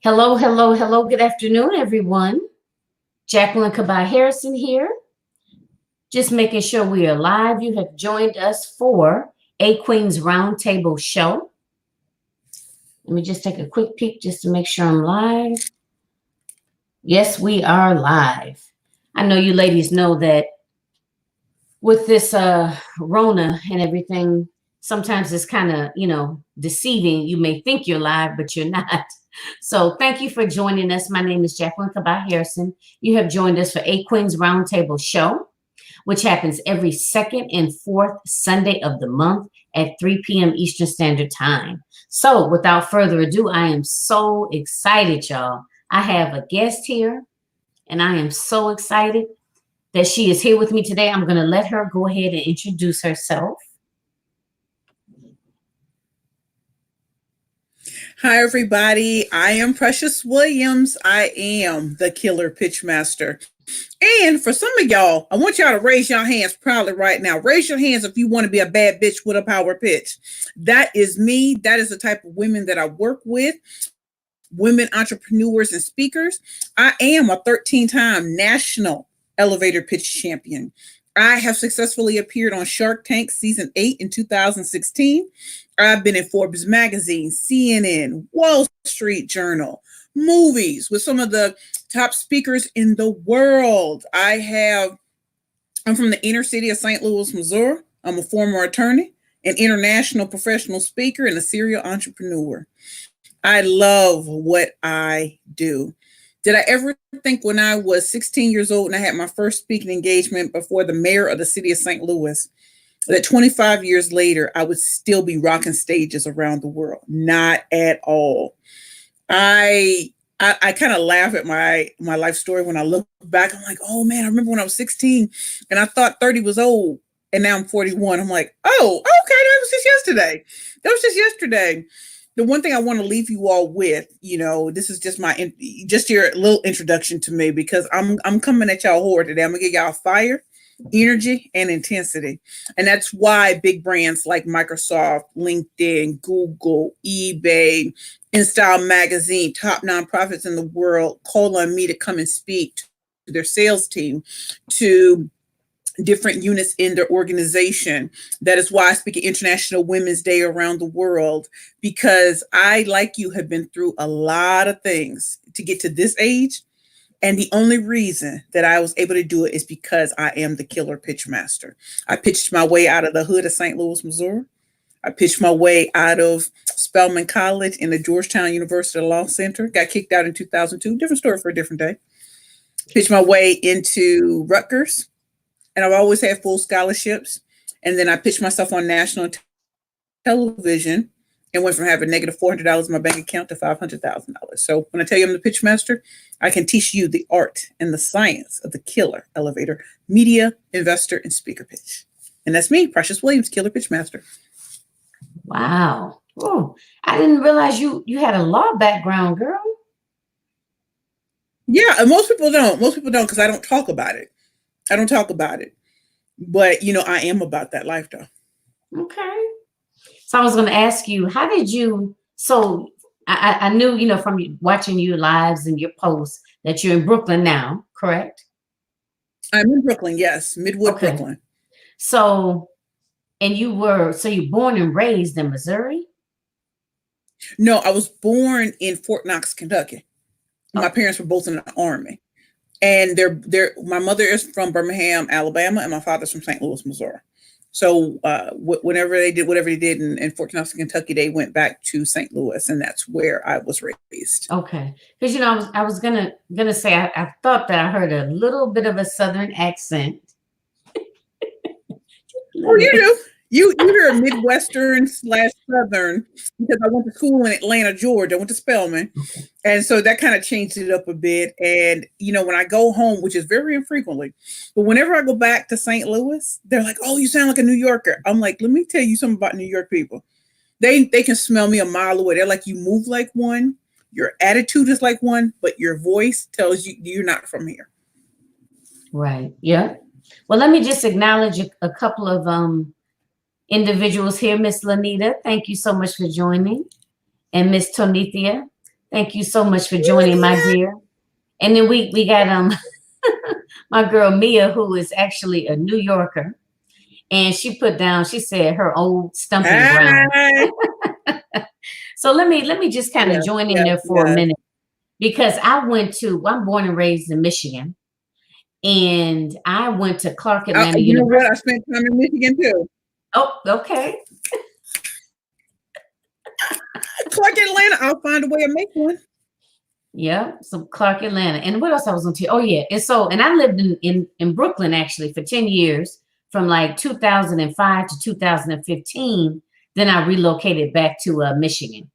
Hello, hello, hello. Good afternoon, everyone. Jacqueline Kabay Harrison here. Just making sure we are live. You have joined us for A Queen's Roundtable Show. Let me just take a quick peek just to make sure I'm live. Yes, we are live. I know you ladies know that with this Rona and everything, sometimes it's kind of, deceiving. You may think you're live, but you're not. So thank you for joining us. My name is Jacqueline Kabay Harrison. You have joined us for A Queen's Roundtable Show, which happens every second and fourth Sunday of the month at 3 p.m. Eastern Standard Time. So without further ado, I am so excited, y'all. I have a guest here, and I am so excited that she is here with me today. I'm going to let her go ahead and introduce herself. Hi, everybody. I am Precious Williams. I am the Killerpitchmaster. And for some of y'all, I want y'all to raise your hands proudly right now. Raise your hands if you want to be a bad bitch with a power pitch. That is me. That is the type of women that I work with. Women entrepreneurs and speakers. I am a 13-time national elevator pitch champion. I have successfully appeared on Shark Tank Season 8 in 2016. I've been in Forbes magazine, CNN, Wall Street Journal, movies with some of the top speakers in the world. I'm from the inner city of St. Louis, Missouri. I'm a former attorney, an international professional speaker, and a serial entrepreneur. I love what I do. Did I ever think when I was 16 years old and I had my first speaking engagement before the mayor of the city of St. Louis, that 25 years later, I would still be rocking stages around the world? Not at all. I kind of laugh at my life story when I look back. I'm like, oh man, I remember when I was 16 and I thought 30 was old, and now I'm 41. I'm like, oh, okay, that was just yesterday. The one thing I want to leave you all with, this is just your little introduction to me, because I'm coming at y'all hard today. I'm gonna give y'all fire, energy, and intensity. And that's why big brands like Microsoft, LinkedIn, Google, eBay, InStyle Magazine, top nonprofits in the world call on me to come and speak to their sales team, to different units in their organization. That is why I speak at International Women's Day around the world, because I, like you, have been through a lot of things to get to this age. And the only reason that I was able to do it is because I am the Killerpitchmaster. I pitched my way out of the hood of St. Louis, Missouri. I pitched my way out of Spelman College in the Georgetown University Law Center. Got kicked out in 2002. Different story for a different day. Pitched my way into Rutgers. And I've always had full scholarships. And then I pitched myself on national television and went from having negative $400 in my bank account to $500,000. So when I tell you I'm the pitch master, I can teach you the art and the science of the killer elevator, media, investor, and speaker pitch. And that's me, Precious Williams, Killerpitchmaster. Wow. Oh, I didn't realize you had a law background, girl. Yeah, and most people don't. Most people don't, because I don't talk about it. But, I am about that life, though. Okay. So I was going to ask you, how did you, so I knew, from watching your lives and your posts that you're in Brooklyn now, correct? I'm in Brooklyn, yes. Midwood, okay. Brooklyn. So, and you're born and raised in Missouri? No, I was born in Fort Knox, Kentucky. My parents were both in the Army. And my mother is from Birmingham, Alabama, and my father's from St. Louis, Missouri. So whenever they did whatever they did in Fort Knox, Kentucky, they went back to St. Louis, and that's where I was raised. Okay, because I was gonna say I thought that I heard a little bit of a Southern accent. Oh, you do. You hear Midwestern / Southern, because I went to school in Atlanta, Georgia. I went to Spelman. And so that kind of changed it up a bit. And, when I go home, which is very infrequently, but whenever I go back to St. Louis, they're like, oh, you sound like a New Yorker. I'm like, let me tell you something about New York people. They can smell me a mile away. They're like, you move like one, your attitude is like one, but your voice tells you you're not from here. Right. Yeah. Well, let me just acknowledge a couple of individuals here. Miss Lanita, thank you so much for joining. And Miss Tonithia, Thank you so much for joining, my dear. And then we got my girl Mia, who is actually a New Yorker, and she put down. She said her old stumping ground. Hi. So let me just kind of Yes, join in yes, there for a yes. minute because I'm born and raised in Michigan, and I went to Clark Atlanta You know what? I University. spent time in Michigan too. Oh, okay. Clark, Atlanta. I'll find a way to make one. Yeah, so Clark Atlanta. And what else I was going to tell you? Oh, yeah. And I lived in Brooklyn actually for 10 years from like 2005 to 2015. Then I relocated back to Michigan.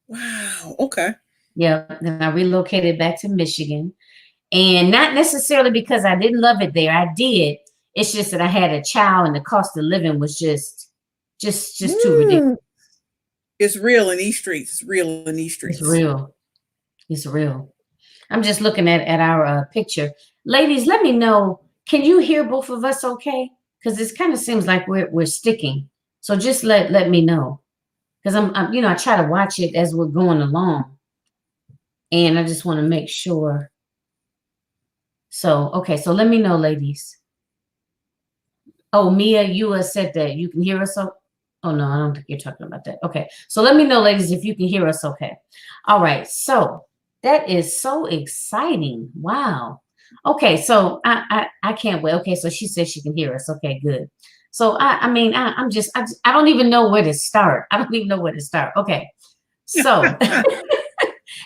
Wow. Okay. Yeah, then I relocated back to Michigan. And not necessarily because I didn't love it there. I did. It's just that I had a child and the cost of living was just too ridiculous. Mm. It's real in these streets. It's real in these It's streets. real. It's real. I'm just looking at our picture. Ladies, let me know. Can you hear both of us okay? Because it kind of seems like we're sticking. So just let me know. Because I try to watch it as we're going along. And I just want to make sure. So, okay. So let me know, ladies. Oh, Mia, you said that you can hear us. Oh, no, I don't think you're talking about that. Okay. So let me know, ladies, if you can hear us okay. All right. So that is so exciting. Wow. Okay. So I can't wait. Okay. So she says she can hear us. Okay, good. So I don't even know where to start. I don't even know where to start. Okay. So,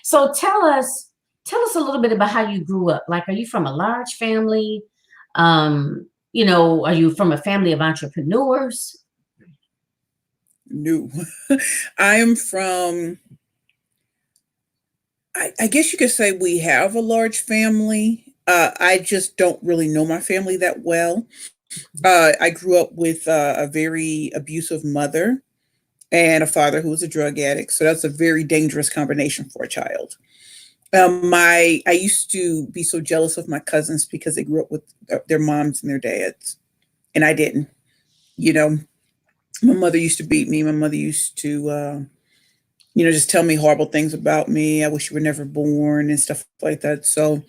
so tell us a little bit about how you grew up. Like, are you from a large family? Are you from a family of entrepreneurs? No. I am from, I guess you could say we have a large family. I just don't really know my family that well. I grew up with a very abusive mother and a father who was a drug addict. So that's a very dangerous combination for a child. I used to be so jealous of my cousins because they grew up with their moms and their dads, and I didn't. You know, my mother used to beat me. My mother used to, just tell me horrible things about me. I wish you were never born and stuff like that. So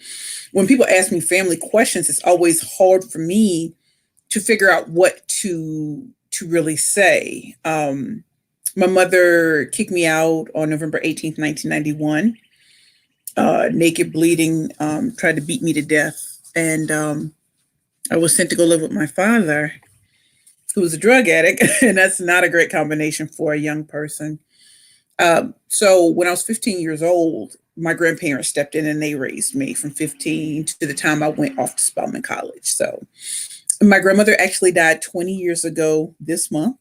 when people ask me family questions, it's always hard for me to figure out what to really say. My mother kicked me out on November 18th, 1991. Naked, bleeding, tried to beat me to death. And I was sent to go live with my father, who was a drug addict. And that's not a great combination for a young person. So when I was 15 years old, my grandparents stepped in and they raised me from 15 to the time I went off to Spelman College. So my grandmother actually died 20 years ago this month.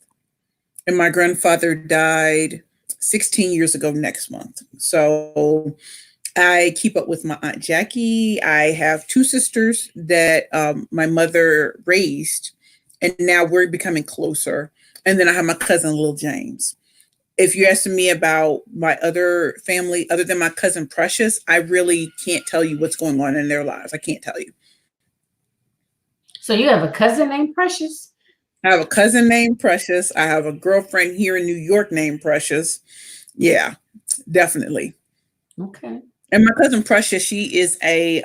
And my grandfather died 16 years ago next month. So I keep up with my Aunt Jackie. I have two sisters that my mother raised, and now we're becoming closer. And then I have my cousin, Lil James. If you're asking me about my other family, other than my cousin Precious, I really can't tell you what's going on in their lives. I can't tell you. So you have a cousin named Precious? I have a cousin named Precious. I have a girlfriend here in New York named Precious. Yeah, definitely. Okay. And my cousin Precious, she's a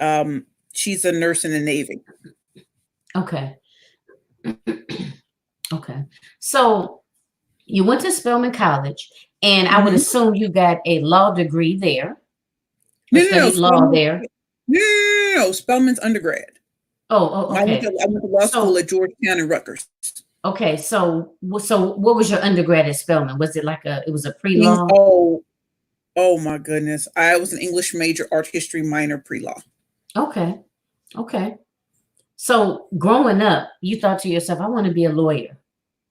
nurse in the Navy. Okay. Okay. So you went to Spelman College, and I would Mm-hmm. assume you got a law degree there or No, no, no. studied law there. No. Spelman's undergrad. Okay. I went to law school So at Georgetown and Rutgers. okay, so what was your undergrad at Spelman? Was it it was a pre-law? Oh my goodness. I was an English major, art history minor, pre-law. Okay. Okay. So growing up, you thought to yourself, I want to be a lawyer,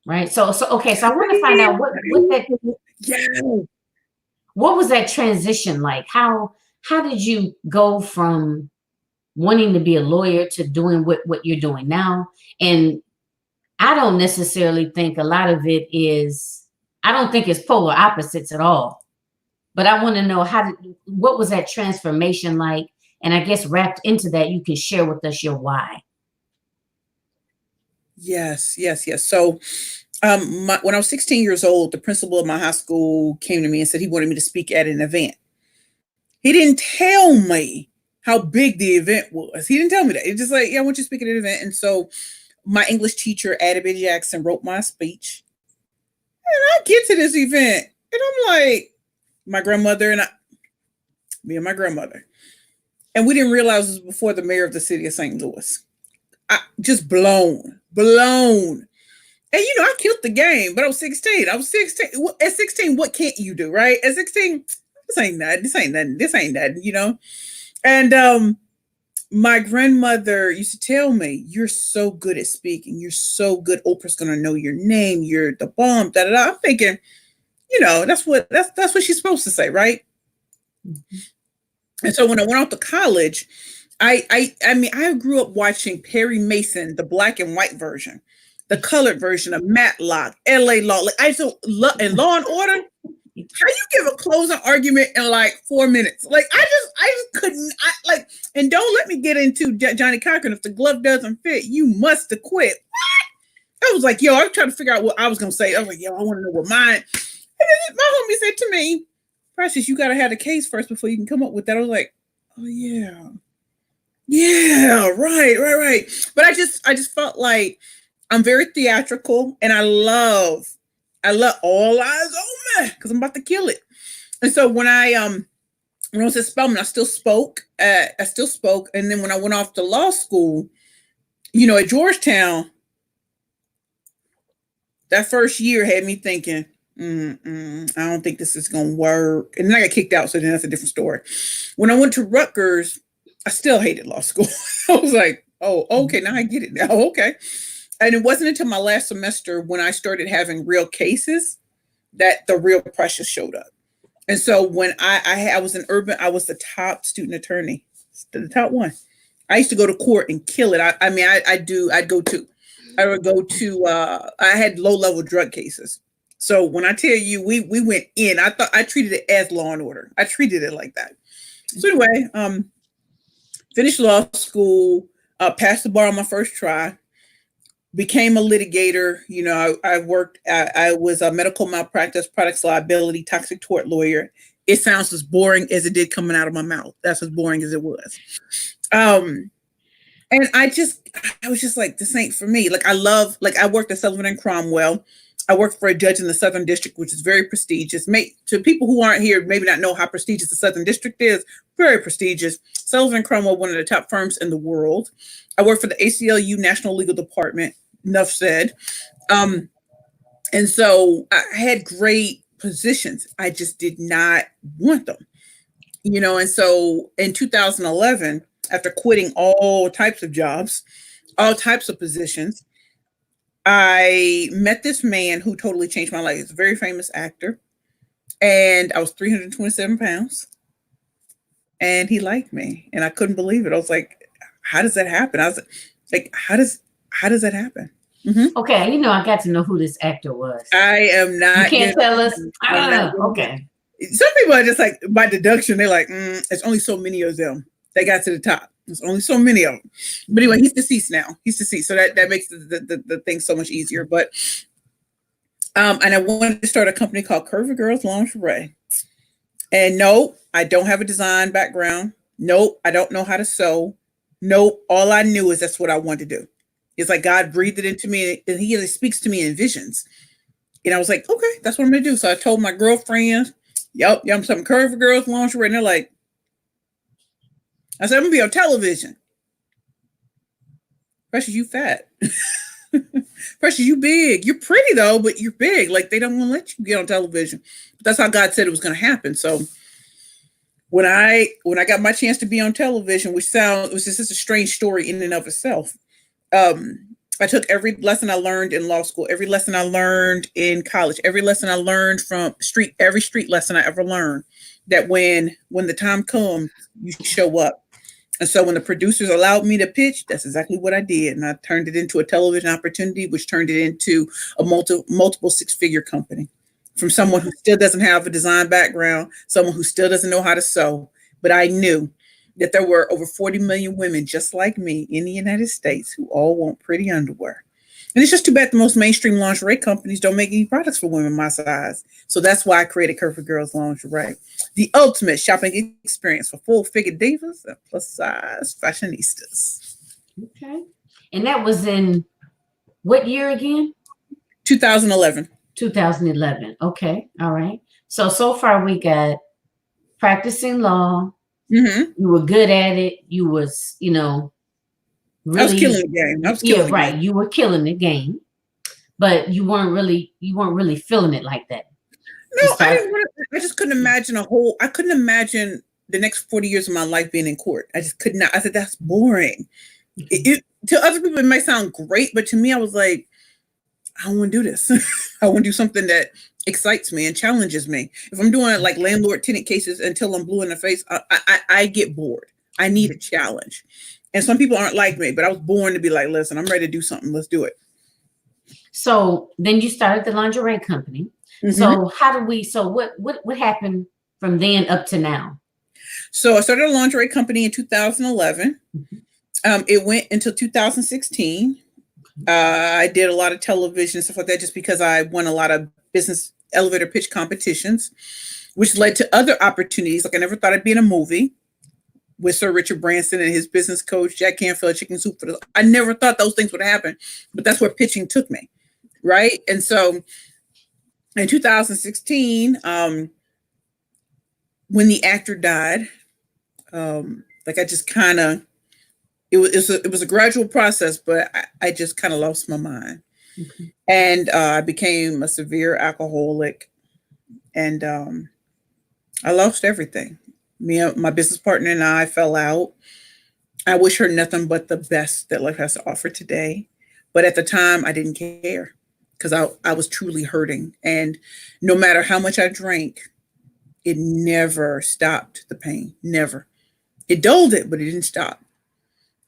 right? So okay, so I want to find out Yeah. what was that transition like? How did you go from wanting to be a lawyer to doing what you're doing now? And I don't necessarily think a lot of it is, I don't think it's polar opposites at all. But I want to know what was that transformation like? And I guess wrapped into that, you can share with us your why. Yes. So When I was 16 years old, the principal of my high school came to me and said he wanted me to speak at an event. He didn't tell me how big the event was. He didn't tell me that. It's just like, yeah, I want you to speak at an event. And so my English teacher, Addie Jackson, wrote my speech. And I get to this event, and I'm like, my grandmother and me and my grandmother. And we didn't realize it was before the mayor of the city of St. Louis. Just blown. And I killed the game, but I was 16. At 16, what can't you do, right? At 16, this ain't nothing. And my grandmother used to tell me, "You're so good at speaking. You're so good. Oprah's gonna know your name. You're the bomb." Da da da. I'm thinking, that's what she's supposed to say, right? Mm-hmm. And so when I went off to college, I grew up watching Perry Mason, the black and white version, the colored version of Matlock, L.A. Law. And Law and Order. How you give a closing argument in like 4 minutes? Like I just couldn't. And don't let me get into Johnny Cochran. If the glove doesn't fit, you must acquit. What? I was like, I was trying to figure out what I was gonna say. I was like, I want to know what mine. And then my homie said to me, "Precious, you gotta have the case first before you can come up with that." I was like, "Oh yeah, right." But I just felt like I'm very theatrical, and I love all eyes on me because I'm about to kill it. And so when I was at Spelman, I still spoke. And then when I went off to law school, at Georgetown, that first year had me thinking, I don't think this is going to work. And then I got kicked out, so then that's a different story. When I went to Rutgers, I still hated law school. I was like, oh, okay, now I get it now. Okay. And it wasn't until my last semester when I started having real cases that the real pressure showed up. And so when I was in Urban, I was the top student attorney, the top one. I used to go to court and kill it. I had low-level drug cases. So when I tell you we went in, I treated it as Law and Order. I treated it like that. So anyway, finished law school, passed the bar on my first try. Became a litigator. I was a medical malpractice, products liability, toxic tort lawyer. It sounds as boring as it did coming out of my mouth. That's as boring as it was. And I was just like, this ain't for me. I worked at Sullivan and Cromwell. I worked for a judge in the Southern District, which is very prestigious. To people who aren't here, maybe not know how prestigious the Southern District is, very prestigious. Sullivan and Cromwell, one of the top firms in the world. I worked for the ACLU National Legal Department. Enough said. And so I had great positions. I just did not want them, and so in 2011, after quitting all types of jobs, all types of positions, I met this man who totally changed my life. He's a very famous actor. And I was 327 pounds. And he liked me. And I couldn't believe it. I was like, how does that happen? I was like, how does that happen? Mm-hmm. Okay, I got to know who this actor was. I am not. You can't tell us. Okay. Some people are just like, by deduction, they're like, there's only so many of them. They got to the top. There's only so many of them. But anyway, he's deceased now. So that makes the thing so much easier. But and I wanted to start a company called Curvy Girls Lingerie. And no, I don't have a design background. Nope, I don't know how to sew. Nope, all I knew is that's what I wanted to do. It's like God breathed it into me, and he speaks to me in visions. And I was like, okay, that's what I'm going to do. So I told my girlfriends, I'm something Curvy Girls Lingerie. And they're like, I said, I'm going to be on television. Precious, you fat. Precious, you big. You're pretty, though, but you're big. Like, they don't want to let you get on television. But that's how God said it was going to happen. So when I got my chance to be on television, which was just a strange story in and of itself, I took every lesson I learned in law school, every lesson I learned in college, every lesson I learned from every street lesson I ever learned, that when the time comes, you show up. And so when the producers allowed me to pitch, that's exactly what I did. And I turned it into a television opportunity, which turned it into a multiple six-figure company, from someone who still doesn't have a design background, someone who still doesn't know how to sew. But I knew that there were over 40 million women just like me in the United States who all want pretty underwear. And it's just too bad the most mainstream lingerie companies don't make any products for women my size. So that's why I created Curvy Girls Lingerie, the ultimate shopping experience for full-figured divas and plus-size fashionistas. Okay. And that was in what year again? 2011. 2011. Okay. All right. So far we got practicing law. Mm-hmm. You were good at it. You was, I was killing really, the game. I was yeah, killing the right. game. You were killing the game, but you weren't really feeling it like that. No, You I start. didn't want to. I just couldn't imagine I couldn't imagine the next 40 years of my life being in court. I just could not. I said, that's boring. To other people, it might sound great, but to me, I was like, I don't want to do this. I want to do something that excites me and challenges me. If I'm doing like landlord tenant cases until I'm blue in the face, I get bored. I need a challenge. And some people aren't like me, but I was born to be like, listen, I'm ready to do something. Let's do it. So then you started the lingerie company. Mm-hmm. So what happened from then up to now? So I started a lingerie company in 2011. It went until 2016. I did a lot of television and stuff like that just because I won a lot of business elevator pitch competitions, which led to other opportunities. Like I never thought I'd be in a movie with Sir Richard Branson and his business coach, Jack Canfield, Chicken Soup for the. I never thought those things would happen, but that's where pitching took me. Right. And so in 2016, when the actor died, like I just kind of, it was a gradual process, but I just kind of lost my mind. Mm-hmm. And I became a severe alcoholic, and I lost everything. My business partner and I fell out. I wish her nothing but the best that life has to offer today. But at the time, I didn't care because I was truly hurting. And no matter how much I drank, it never stopped the pain. Never. It dulled it, but it didn't stop.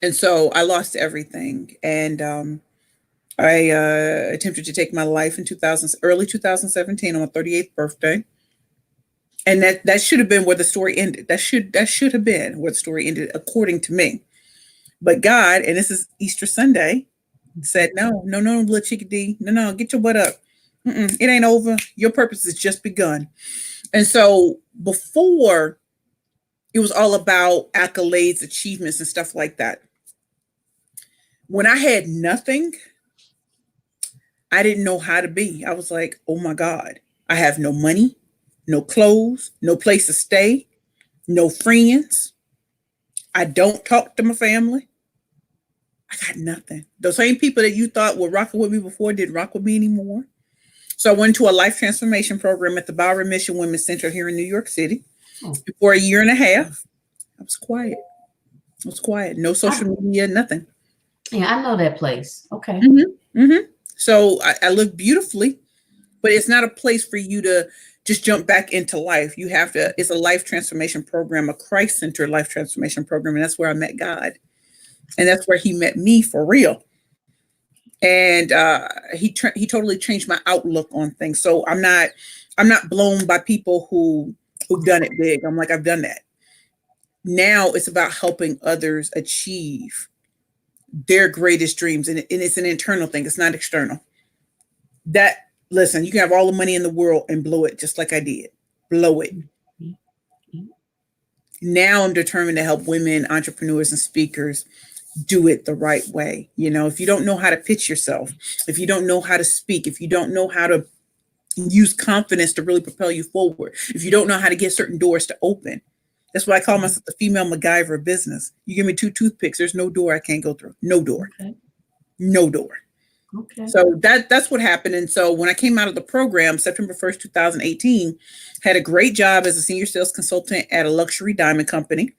And so I lost everything. And I attempted to take my life in early 2017 on my 38th birthday. And that should have been where the story ended. That should have been where the story ended, according to me. But God, and this is Easter Sunday, said, no, little chickadee. No, get your butt up. It ain't over. Your purpose has just begun. And so before, it was all about accolades, achievements, and stuff like that. When I had nothing, I didn't know how to be. I was like, oh my God, I have no money, no clothes, no place to stay, no friends. I don't talk to my family. I got nothing. Those same people that you thought were rocking with me before didn't rock with me anymore. So I went to a life transformation program at the Bowery Mission Women's Center here in New York City. For a year and a half. I was quiet. No social media, nothing. Yeah, I know that place. Okay. Mm-hmm. Mm-hmm. So I live beautifully, but it's not a place for you to just jump back into life. You have to, it's a life transformation program, a Christ-centered life transformation program. And that's where I met God. And that's where he met me for real. And he totally changed my outlook on things. So I'm not blown by people who've done it big. I'm like, I've done that. Now it's about helping others achieve their greatest dreams. And it's an internal thing. It's not external. Listen, you can have all the money in the world and blow it just like I did. Blow it. Now I'm determined to help women, entrepreneurs, and speakers do it the right way. If you don't know how to pitch yourself, if you don't know how to speak, if you don't know how to use confidence to really propel you forward, if you don't know how to get certain doors to open, that's why I call myself the female MacGyver of business. You give me 2 toothpicks, there's no door I can't go through. No door. Okay. No door. Okay. So that's what happened. And so when I came out of the program, September 1st, 2018, had a great job as a senior sales consultant at a luxury diamond company.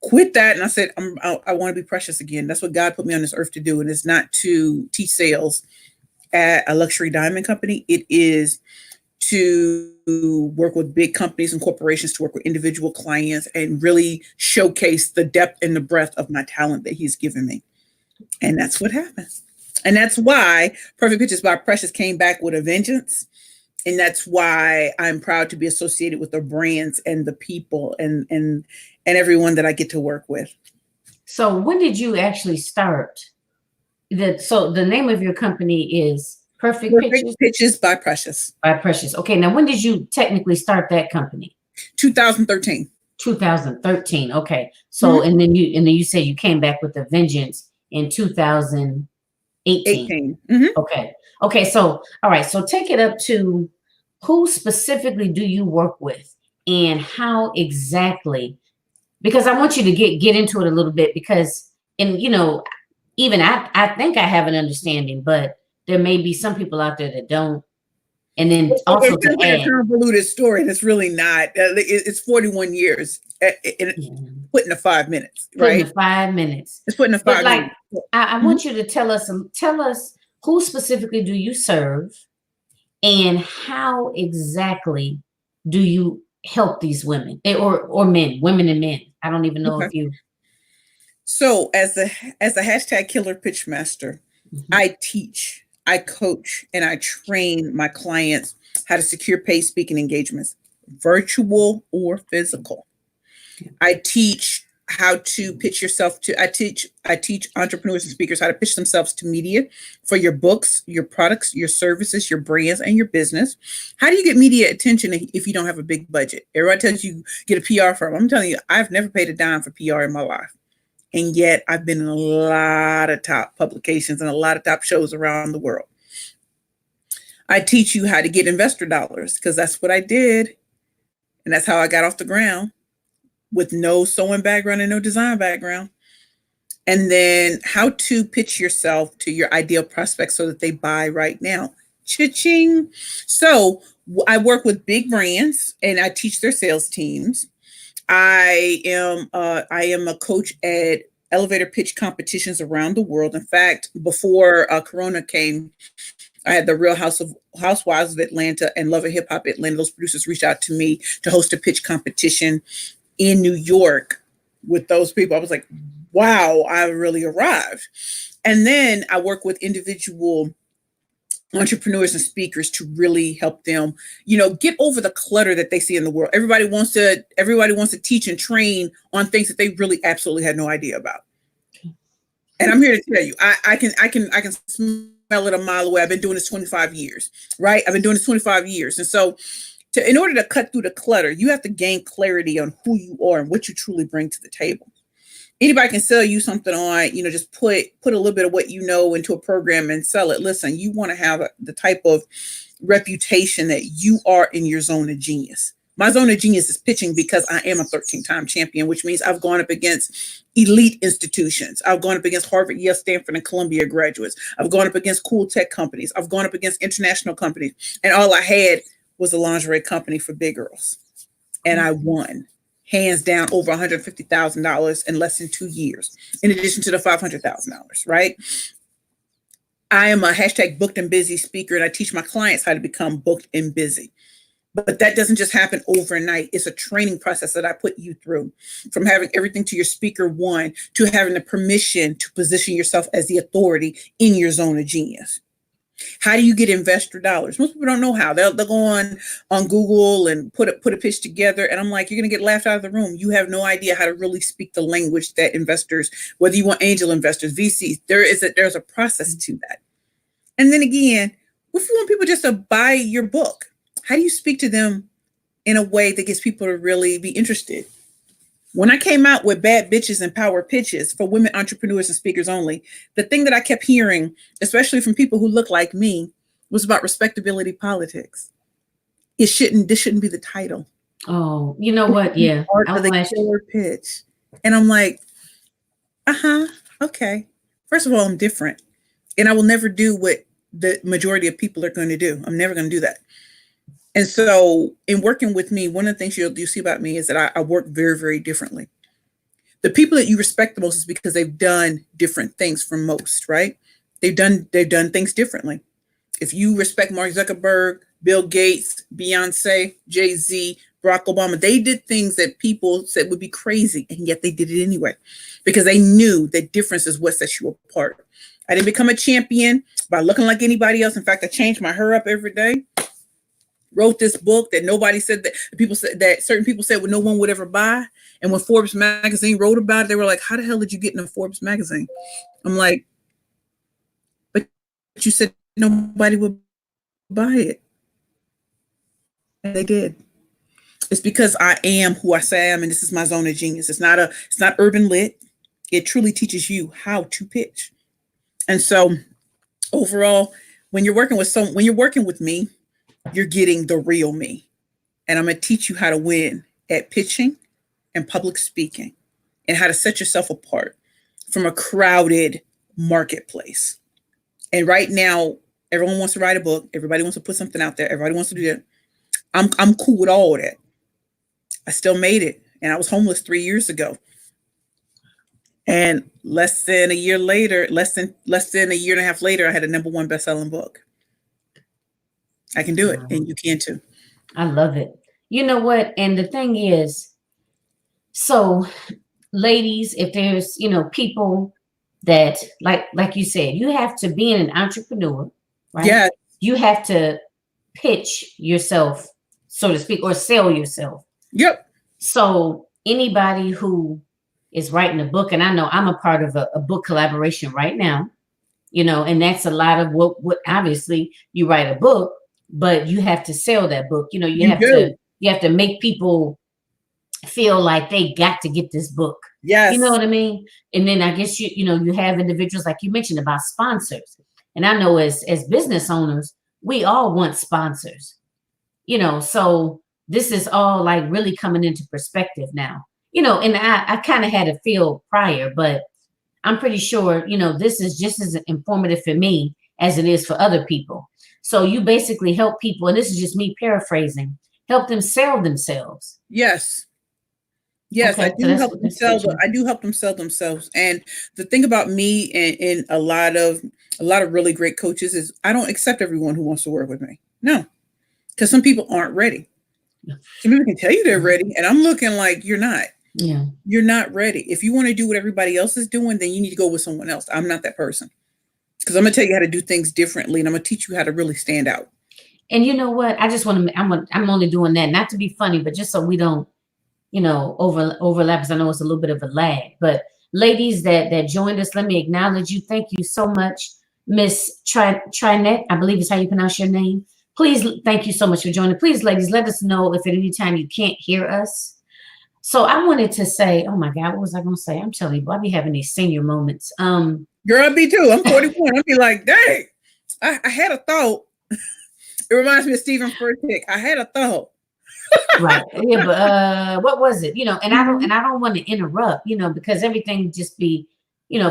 Quit that. And I said, I want to be precious again. That's what God put me on this earth to do. And it's not to teach sales at a luxury diamond company. It is to work with big companies and corporations, to work with individual clients and really showcase the depth and the breadth of my talent that he's given me. And that's what happened. And that's why Perfect Pitches by Precious came back with a vengeance. And that's why I'm proud to be associated with the brands and the people and everyone that I get to work with. So when did you actually start So the name of your company is Perfect Pictures Perfect Pitches by Precious. by Precious. Okay, now when did you technically start that company? 2013. 2013. Okay. So Mhm. and then you say you came back with a vengeance in 2018. 18. Mhm. Okay. Okay, so all right, so take it up to who specifically do you work with and how exactly, because I want you to get into it a little bit, because and even I think I have an understanding, but there may be some people out there that don't. And then also It's to going to be a add, convoluted story, and it's really not. It's 41 years in yeah, put into 5 minutes, put in the right? 5 minutes. It's put into But five like minutes. I Mhm. want you to tell us who specifically do you serve and how exactly do you help these women, or men, women and men. I don't even know Okay. if you. So as a hashtag killer pitch master, Mhm. I teach, I coach, and I train my clients how to secure paid speaking engagements, virtual or physical. I teach how to pitch yourself to I teach entrepreneurs and speakers how to pitch themselves to media for your books, your products, your services, your brands, and your business. How do you get media attention if you don't have a big budget? Everybody tells you get a PR firm. I'm telling you, I've never paid a dime for PR in my life. And yet I've been in a lot of top publications and a lot of top shows around the world. I teach you how to get investor dollars because that's what I did. And that's how I got off the ground with no sewing background and no design background. And then how to pitch yourself to your ideal prospects so that they buy right now. Cha-ching. So I work with big brands and I teach their sales teams. I am a coach at elevator pitch competitions around the world. In fact, before Corona came, I had the Real Housewives of Atlanta and Love and Hip Hop Atlanta. Those producers reached out to me to host a pitch competition in New York with those people. I was like, wow, I really arrived. And then I work with individual entrepreneurs and speakers to really help them, get over the clutter that they see in the world. Everybody wants to teach and train on things that they really absolutely had no idea about. And I'm here to tell you, I can smell it a mile away. I've been doing this 25 years, right? I've been doing this 25 years. And so in order to cut through the clutter, you have to gain clarity on who you are and what you truly bring to the table. Anybody can sell you something on, just put a little bit of what you know into a program and sell it. Listen, you want to have the type of reputation that you are in your zone of genius. My zone of genius is pitching because I am a 13-time champion, which means I've gone up against elite institutions. I've gone up against Harvard, Yale, Stanford, and Columbia graduates. I've gone up against cool tech companies. I've gone up against international companies. And all I had was a lingerie company for big girls. And I won hands down over $150,000 in less than 2 years, in addition to the $500,000, right? I am a hashtag booked and busy speaker, and I teach my clients how to become booked and busy. But that doesn't just happen overnight. It's a training process that I put you through, from having everything to your speaker one to having the permission to position yourself as the authority in your zone of genius. How do you get investor dollars? Most people don't know how. They'll go on Google and put a pitch together, and I'm like, you're going to get laughed out of the room. You have no idea how to really speak the language that investors, whether you want angel investors, VCs, there's a process to that. And then again, what if you want people just to buy your book? How do you speak to them in a way that gets people to really be interested? When I came out with Bad Bitches and Power Pitches for women entrepreneurs and speakers only, the thing that I kept hearing, especially from people who look like me, was about respectability politics. This shouldn't be the title. Oh, you know what? Yeah, Art I of was the gonna ask you. killer pitch. And I'm like, okay. First of all, I'm different. And I will never do what the majority of people are going to do. I'm never going to do that. And so in working with me, one of the things you see about me is that I work very, very differently. The people that you respect the most is because they've done different things from most, right? They've done things differently. If you respect Mark Zuckerberg, Bill Gates, Beyonce, Jay-Z, Barack Obama, they did things that people said would be crazy, and yet they did it anyway because they knew that difference is what sets you apart. I didn't become a champion by looking like anybody else. In fact, I changed my hair up every day. Wrote this book that nobody said, that people said, that certain people said, well, no one would ever buy. And when Forbes magazine wrote about it, they were like, how the hell did you get in a Forbes magazine? I'm like, you said nobody would buy it. And they did. It's because I am who I say I am, and this is my zone of genius. It's not urban lit. It truly teaches you how to pitch. And so overall, when you're working with me, you're getting the real me. And I'm going to teach you how to win at pitching and public speaking and how to set yourself apart from a crowded marketplace. And right now, everyone wants to write a book. Everybody wants to put something out there. Everybody wants to do that. I'm cool with all of that. I still made it. And I was homeless 3 years ago. And less than a year and a half later, I had a #1 best-selling book. I can do it, and you can too. I love it. You know what? And the thing is, so ladies, if there's, people that like you said, you have to be an entrepreneur, right? Yeah. You have to pitch yourself, so to speak, or sell yourself. Yep. So anybody who is writing a book, and I know I'm a part of a book collaboration right now, and that's a lot of what obviously you write a book, but you have to sell that book. You have to make people feel like they got to get this book. Yes. You know what I mean? And then I guess you have individuals like you mentioned about sponsors. And I know as business owners, we all want sponsors. So this is all like really coming into perspective now. And I kind of had a feel prior, but I'm pretty sure, this is just as informative for me as it is for other people. So you basically help people, and this is just me paraphrasing, help them sell themselves. Yes. Yes, okay, I do help them sell. I do help them sell themselves. And the thing about me and a lot of really great coaches is I don't accept everyone who wants to work with me. No, because some people aren't ready. Some people can tell you they're ready, and I'm looking like you're not. Yeah, you're not ready. If you want to do what everybody else is doing, then you need to go with someone else. I'm not that person, because I'm gonna tell you how to do things differently, and I'm gonna teach you how to really stand out. And you know what? I just want to. I'm only doing that not to be funny, but just so we don't, overlap. Because I know it's a little bit of a lag. But ladies that joined us, let me acknowledge you. Thank you so much, Miss Trinette. I believe is how you pronounce your name. Please, thank you so much for joining. Please, ladies, let us know if at any time you can't hear us. So I wanted to say, oh my God, what was I going to say? I'm telling you, I'll be having these senior moments. Girl, me too. I'm 41. I'll be like, dang, I had a thought. It reminds me of Stephen Furtick. I had a thought. Right. Yeah, but what was it? And I don't want to interrupt, because everything just be,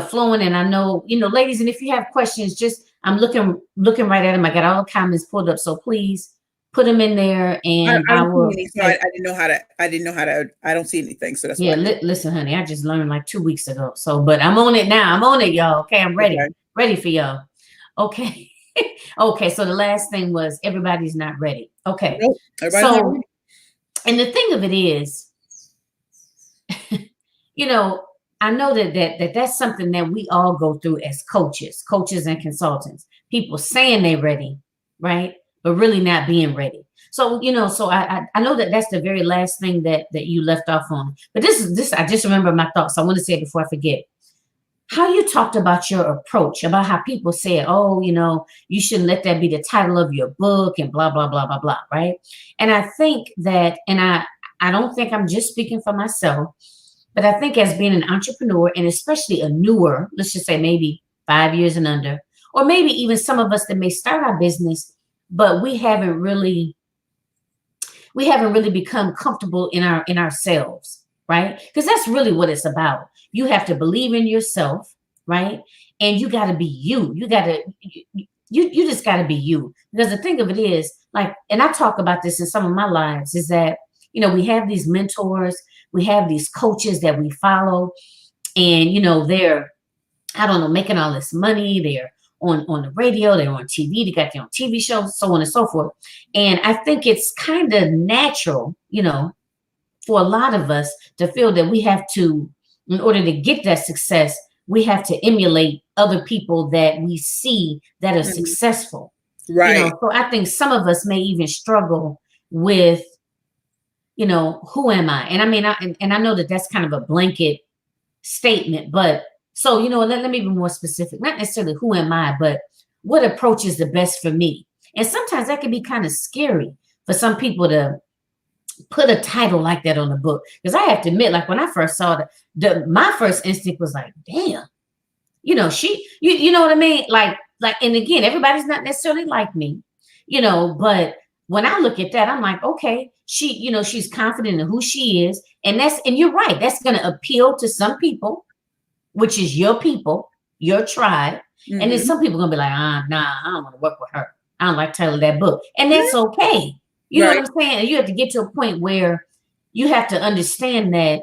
flowing. And I know, ladies, and if you have questions, just I'm looking right at them. I got all the comments pulled up. So please put them in there, and I will. I didn't know how to. I don't see anything, so that's why. Listen, honey, I just learned like 2 weeks ago. So, but I'm on it now. I'm on it, y'all. Okay, I'm ready. Okay. Ready for y'all. Okay. Okay. So the last thing was everybody's not ready. Okay. Nope, everybody's not ready. And the thing of it is, I know that's something that we all go through as coaches and consultants. People saying they're ready, right? But really not being ready. So, so I know that's the very last thing that you left off on. But this, I just remember my thoughts. So I want to say it before I forget. How you talked about your approach, about how people said, oh, you shouldn't let that be the title of your book and blah, blah, blah, blah, blah, right? And I think that, and I don't think I'm just speaking for myself, but I think as being an entrepreneur, and especially a newer, let's just say maybe 5 years and under, or maybe even some of us that may start our business, but we haven't really become comfortable in ourselves, right? Because that's really what it's about. You have to believe in yourself, right? And you got to be you. You just got to be you. Because the thing of it is, like, and I talk about this in some of my lives, is that, we have these mentors, we have these coaches that we follow, and, they're, I don't know, making all this money. They're on the radio, they're on TV, they got their own TV shows, so on and so forth. And I think it's kind of natural, for a lot of us to feel that we have to, in order to get that success, we have to emulate other people that we see that are successful. Right. So I think some of us may even struggle with, who am I? And I mean, I know that that's kind of a blanket statement, but so, let me be more specific. Not necessarily who am I, but what approach is the best for me. And sometimes that can be kind of scary for some people to put a title like that on the book. Because I have to admit, like when I first saw my first instinct was like, damn, you know what I mean? Like, and again, everybody's not necessarily like me, but when I look at that, I'm like, okay, she's confident in who she is. And you're right, that's going to appeal to some people, which is your people, your tribe. Mm-hmm. And then some people are going to be like, nah, I don't want to work with her. I don't like title of that book. And that's okay. You know what I'm saying? You have to get to a point where you have to understand that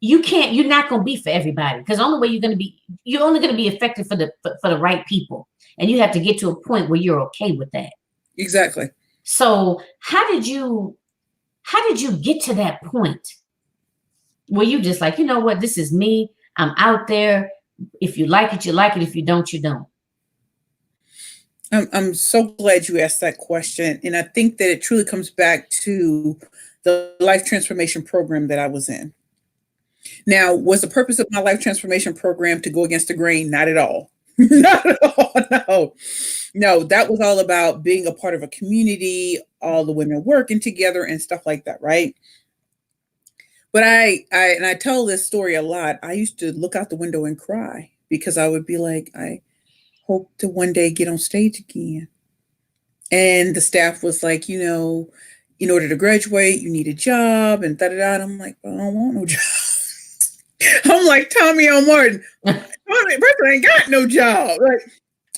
you're not going to be for everybody, because the only way you're only going to be effective for the right people. And you have to get to a point where you're okay with that. Exactly. So how did you get to that point where you just like, you know what, this is me. I'm out there. If you like it, you like it. If you don't, you don't. I'm so glad you asked that question. And I think that it truly comes back to the life transformation program that I was in. Now, was the purpose of my life transformation program to go against the grain? Not at all. Not at all. No, that was all about being a part of a community, all the women working together and stuff like that, right? But I tell this story a lot. I used to look out the window and cry because I would be like, I hope to one day get on stage again. And the staff was like, in order to graduate, you need a job and da-da-da. And I'm like, well, I don't want no job. I'm like Tommy L. Martin. Person ain't got no job. Like,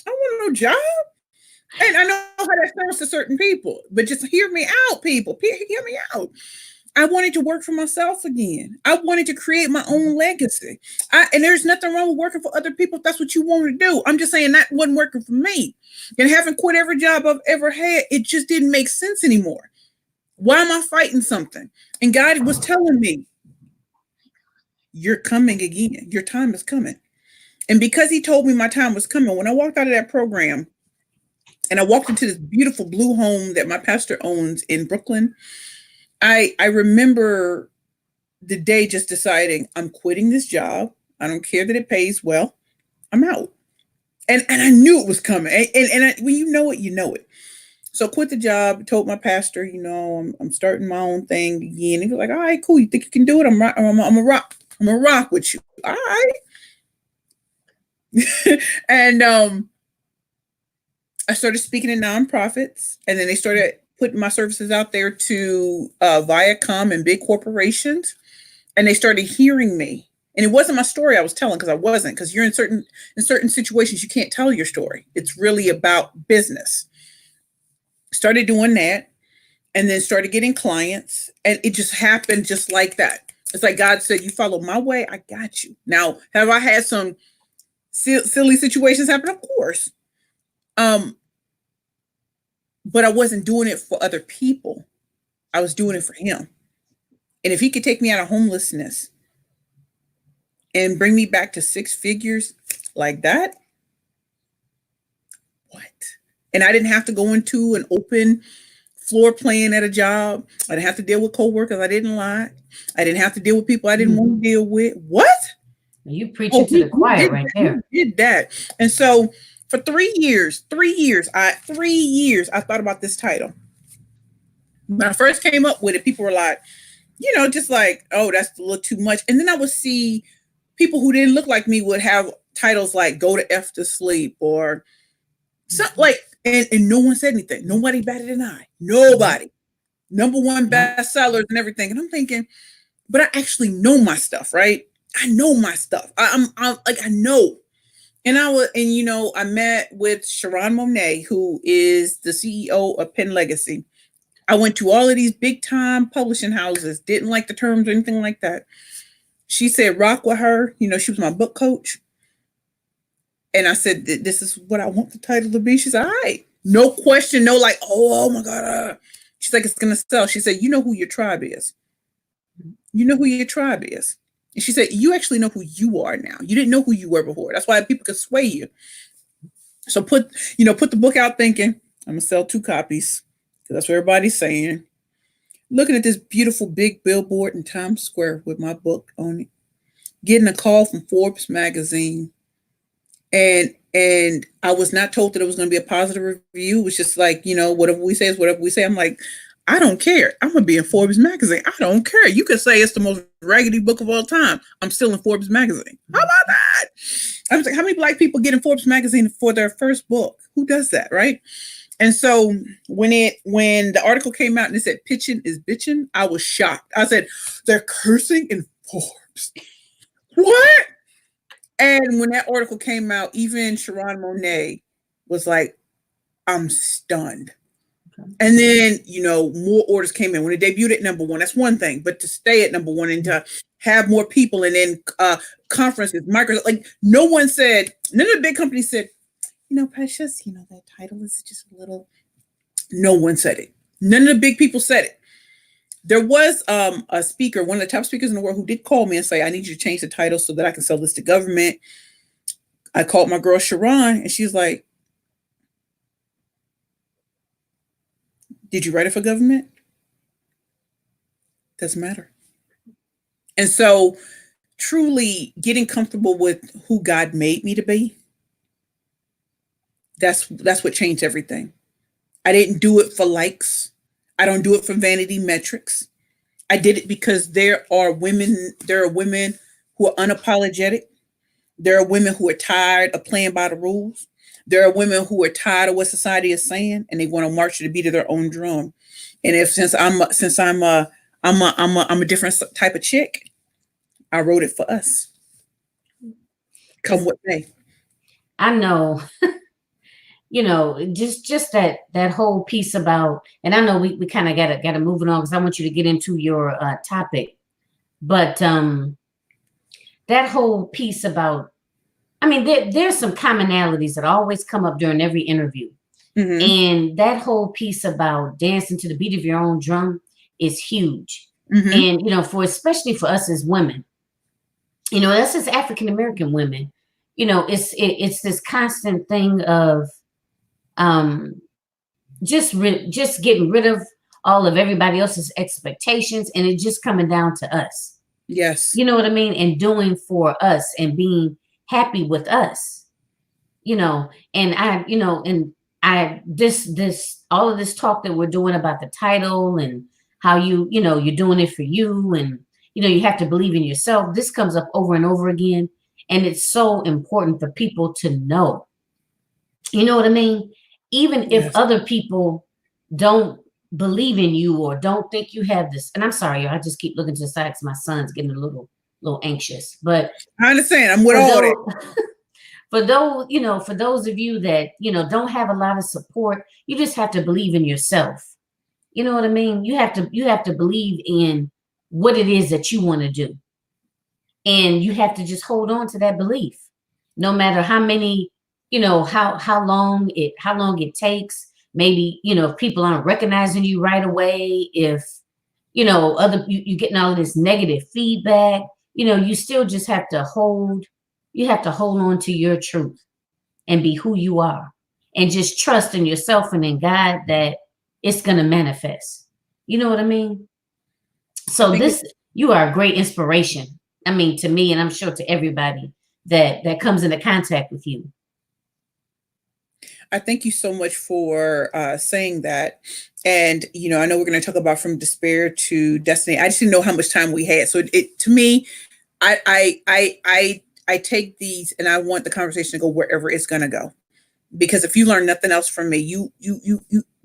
I want no job. And I know how that sounds to certain people, but just hear me out, people. Hear me out. I wanted to work for myself again. I wanted to create my own legacy. And there's nothing wrong with working for other people if that's what you want to do. I'm just saying that wasn't working for me. And having quit every job I've ever had, it just didn't make sense anymore. Why am I fighting something? And God was telling me, you're coming again. Your time is coming. And because he told me my time was coming, when I walked out of that program and I walked into this beautiful blue home that my pastor owns in Brooklyn, I remember the day just deciding I'm quitting this job. I don't care that it pays well. I'm out. And I knew it was coming. And when you know it, you know it. So I quit the job, told my pastor, I'm starting my own thing again. He was like, all right, cool. You think you can do it? I'm a rock with you. All right. And I started speaking in nonprofits, and then they started putting my services out there to Viacom and big corporations, and they started hearing me. And it wasn't my story I was telling, because I wasn't, because you're in certain situations you can't tell your story. It's really about business. Started doing that, and then started getting clients, and it just happened just like that. It's like God said, you follow my way, I got you. Now, have I had some silly situations happen? Of course. But I wasn't doing it for other people. I was doing it for him. And if he could take me out of homelessness and bring me back to six figures like that, what? And I didn't have to go into an open floor plan at a job. I didn't have to deal with coworkers I didn't like. I didn't have to deal with people I didn't want to deal with. What? You preaching to the choir right there. He did that. And so for 3 years, I thought about this title. When I first came up with it, people were like, just like, oh, that's a little too much. And then I would see people who didn't look like me would have titles like Go to F to Sleep or something like, and no one said anything. Nobody batted an eye. Nobody. Number one bestsellers and everything. And I'm thinking, but I actually know my stuff, right? I know my stuff. I'm like, I know. And I met with Sharon Monet, who is the CEO of Penn Legacy. I went to all of these big time publishing houses, didn't like the terms or anything like that. She said, rock with her. She was my book coach. And I said, this is what I want the title to be. She said, all right. No question. No, like, oh my God. She's like, it's going to sell. She said, you know who your tribe is. You know who your tribe is. And she said, you actually know who you are now. You didn't know who you were before. That's why people could sway you. So put the book out thinking, I'm going to sell 2 copies. That's what everybody's saying. Looking at this beautiful big billboard in Times Square with my book on it. Getting a call from Forbes magazine. And And I was not told that it was going to be a positive review. It was just like, whatever we say is whatever we say. I'm like, I don't care. I'm going to be in Forbes magazine. I don't care. You could say it's the most raggedy book of all time. I'm still in Forbes magazine. How about that? I was like, how many Black people get in Forbes magazine for their first book? Who does that, right? And so when the article came out and it said pitching is bitching, I was shocked. I said, they're cursing in Forbes. What? And when that article came out, even Sharon Monet was like, I'm stunned. Okay. And then, more orders came in. When it debuted at number 1, that's one thing. But to stay at number 1 and to have more people, and then conferences, Microsoft, like none of the big companies said, Precious, that title is just a little. No one said it. None of the big people said it. There was a speaker, one of the top speakers in the world, who did call me and say, I need you to change the title so that I can sell this to government. I called my girl Sharon, and she's like, did you write it for government? Doesn't matter. And so truly getting comfortable with who God made me to be, that's what changed everything. I didn't do it for likes. I don't do it for vanity metrics. I did it because there are women who are unapologetic. There are women who are tired of playing by the rules. There are women who are tired of what society is saying, and they want to march to the beat of their own drum. And since I'm a different type of chick, I wrote it for us. Come what may. I know. Just that whole piece about, and I know we kind of gotta move it on because I want you to get into your topic, but that whole piece about, I mean, there's some commonalities that always come up during every interview, and that whole piece about dancing to the beat of your own drum is huge, and especially for us as women, us as African American women, it's this constant thing of just getting rid of all of everybody else's expectations, and it just coming down to us. Yes. You know what I mean? And doing for us and being happy with us, and this all of this talk that we're doing about the title and how you're doing it for you, and you have to believe in yourself. This comes up over and over again, and it's so important for people to know. You know what I mean? Even if other people don't believe in you or don't think you have this, and I'm sorry, I just keep looking to the side because my son's getting a little anxious. But I understand. I'm with all that. For those of you that don't have a lot of support, you just have to believe in yourself. You know what I mean? You have to believe in what it is that you want to do, and you have to just hold on to that belief, no matter how many. How long it takes. Maybe, if people aren't recognizing you right away, if, you're getting all of this negative feedback, you still just have to hold on to your truth and be who you are and just trust in yourself and in God that it's going to manifest. You know what I mean? So you are a great inspiration. I mean, to me, and I'm sure to everybody that comes into contact with you. I thank you so much for saying that. And, I know we're going to talk about from despair to destiny. I just didn't know how much time we had. So to me, I take these and I want the conversation to go wherever it's going to go. Because if you learn nothing else from me, you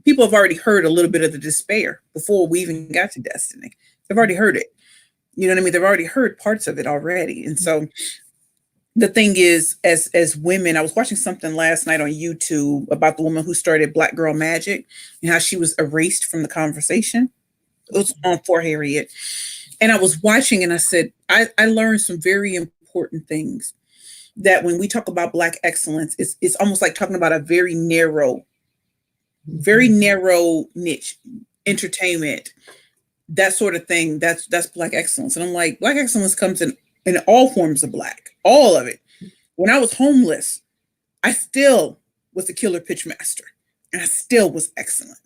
people have already heard a little bit of the despair before we even got to destiny. They've already heard it. You know what I mean? They've already heard parts of it already. And so the thing is, as women, I was watching something last night on YouTube about the woman who started Black Girl Magic and how she was erased from the conversation. It was on For Harriet. And I was watching and I said, I learned some very important things, that when we talk about Black excellence, it's almost like talking about a very narrow niche, entertainment, that sort of thing. That's Black excellence. And I'm like, Black excellence comes in all forms of Black, all of it. When I was homeless, I still was the Killerpitchmaster, and I still was excellent.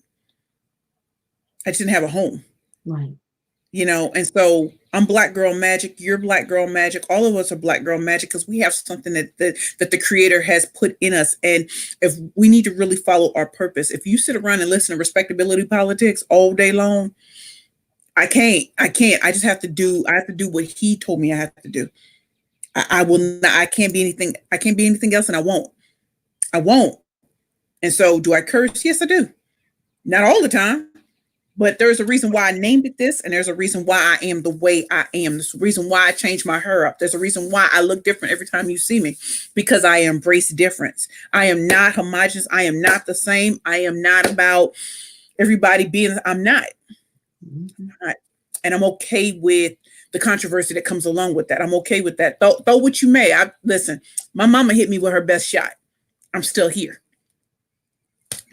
I just didn't have a home. Right. And so I'm Black Girl Magic, you're Black Girl Magic, all of us are Black Girl Magic because we have something that the Creator has put in us. And if we need to really follow our purpose, if you sit around and listen to respectability politics all day long, I just have to do, I have to do what he told me I have to do. I will not, I can't be anything else, and I won't. And so do I curse? Yes, I do. Not all the time. But there's a reason why I named it this, and there's a reason why I am the way I am. There's a reason why I change my hair up. There's a reason why I look different every time you see me, because I embrace difference. I am not homogenous. I am not the same. I am not about everybody being, I'm not. I'm not. And I'm okay with the controversy that comes along with that. I'm okay with that. Though what you may. Listen, my mama hit me with her best shot. I'm still here.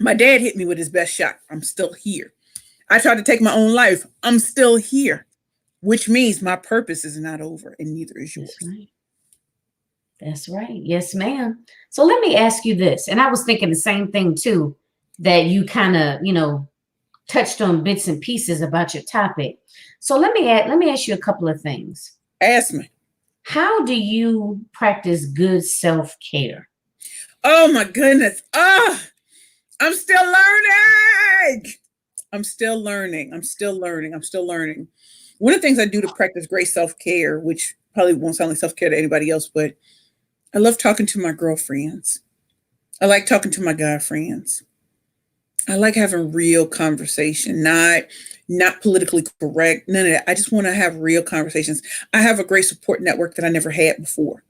My dad hit me with his best shot. I'm still here. I tried to take my own life. I'm still here, which means my purpose is not over, and neither is yours. That's right. That's right. Yes, ma'am. So let me ask you this. And I was thinking the same thing too, that you kind of, touched on bits and pieces about your topic. So let me ask you a couple of things. Ask me. How do you practice good self-care? Oh my goodness. I'm still learning. I'm still learning. One of the things I do to practice great self-care, which probably won't sound like self-care to anybody else, but I love talking to my girlfriends. I like talking to my guy friends. I like having real conversation, not politically correct, none of that. I just want to have real conversations. I have a great support network that I never had before